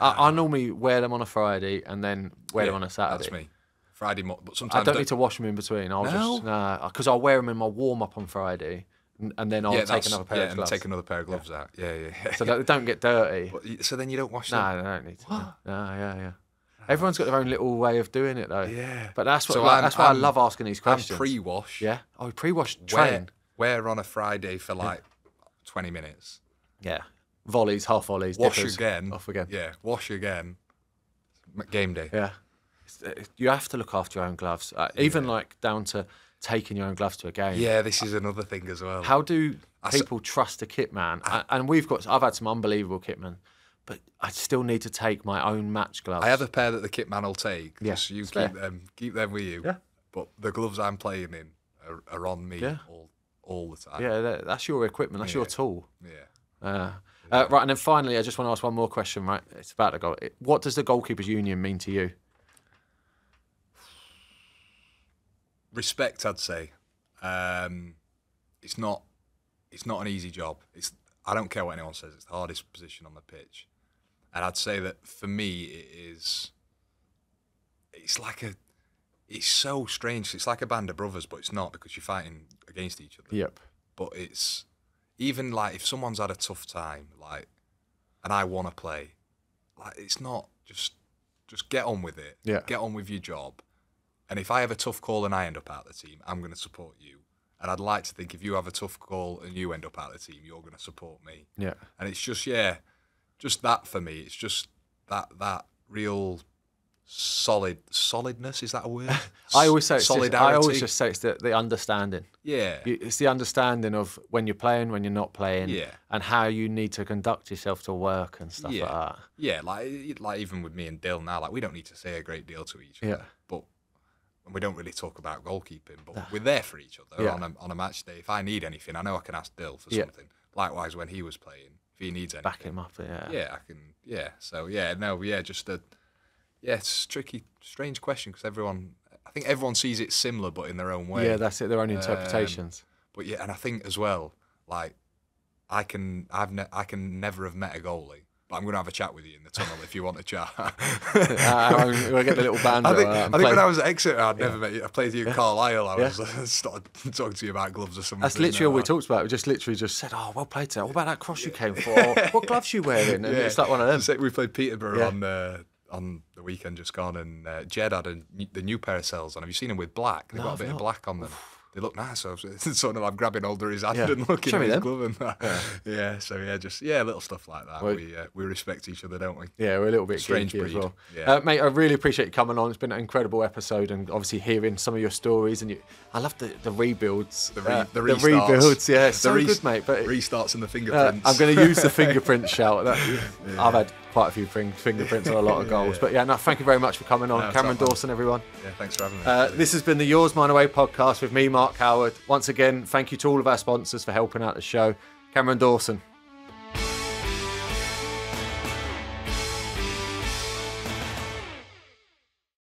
I normally wear them on a Friday and then wear them on a Saturday. That's me. Friday morning. But I sometimes don't need to wash them in between. Because I'll wear them in my warm up on Friday, and then I'll take another pair of gloves. And take another pair of gloves out. Yeah. So they don't get dirty. So then you don't wash them. No, they don't need to. What? No, yeah. Everyone's got their own little way of doing it, though. Yeah. But that's what. That's why I love asking these questions. I'm pre-wash. Yeah. Oh, pre-wash train. Wear on a Friday for like 20 minutes. Yeah. Volleys, half volleys. Wash dippers, again. Off again. Yeah. Wash again. Game day. Yeah. You have to look after your own gloves, even like down to taking your own gloves to a game. Yeah, this is another thing as well. How do people trust a kit man? And I've had some unbelievable kit men, but I still need to take my own match gloves. I have a pair that the kit man will take. Yes, you keep them with you. Yeah. But the gloves I'm playing in are on me all the time. Yeah, that's your equipment. That's your tool. Yeah. Right, and then finally, I just want to ask one more question. Right, it's about the goal. What does the Goalkeepers Union mean to you? Respect, I'd say. It's not an easy job. I don't care what anyone says. It's the hardest position on the pitch, and I'd say that for me, it's so strange. It's like a band of brothers, but it's not, because you're fighting against each other. Yep. But it's even like if someone's had a tough time, like, and I want to play, like, it's not just get on with it. Yeah. Get on with your job. And if I have a tough call and I end up out of the team, I'm going to support you. And I'd like to think if you have a tough call and you end up out of the team, you're going to support me. Yeah. And it's just that for me. It's just that real solidness. Is that a word? I always say solidarity. I always just say it's the understanding. Yeah. It's the understanding of when you're playing, when you're not playing, and how you need to conduct yourself to work and stuff like that. Yeah, like even with me and Dill now, like, we don't need to say a great deal to each other. Yeah. But and we don't really talk about goalkeeping, but we're there for each other on a match day. If I need anything, I know I can ask Dill for something. Likewise, when he was playing, if he needs anything, back him up. Yeah, I can. Yeah. So it's a tricky, strange question, because I think everyone sees it similar, but in their own way. Yeah, that's it. Their own interpretations. But yeah, and I think as well, like, I can never have met a goalie. But I'm going to have a chat with you in the tunnel if you want to chat. We'll get the little banjo. I think when I was at Exeter, I'd never met you. I played you at Carlisle. I started talking to you about gloves or something. That's literally all we talked about. We just said, "Oh, well played today. What about that cross you came for? What gloves you wearing?" And it's like one of them. We played Peterborough on the weekend just gone, and Jed had the new pair of cells on. Have you seen them with black? They've got a bit of black on them. They look nice. So sort of, I'm grabbing hold of his hand and looking at his glove and that. Little stuff like that. We respect each other, don't we? Yeah, we're a little bit strange geeky as well. Yeah. Mate, I really appreciate you coming on. It's been an incredible episode, and obviously hearing some of your stories. And I love the rebuilds, the restarts. rebuilds. Yeah, it's so good, mate. But restarts and the fingerprints. I'm going to use the fingerprint shout. I've had quite a few fingerprints on a lot of goals. But thank you very much for coming on. Cameron Dawson, everyone. Yeah, thanks for having me. This has been the Yours Mine Away podcast with me, Mark Howard. Once again, thank you to all of our sponsors for helping out the show. Cameron Dawson,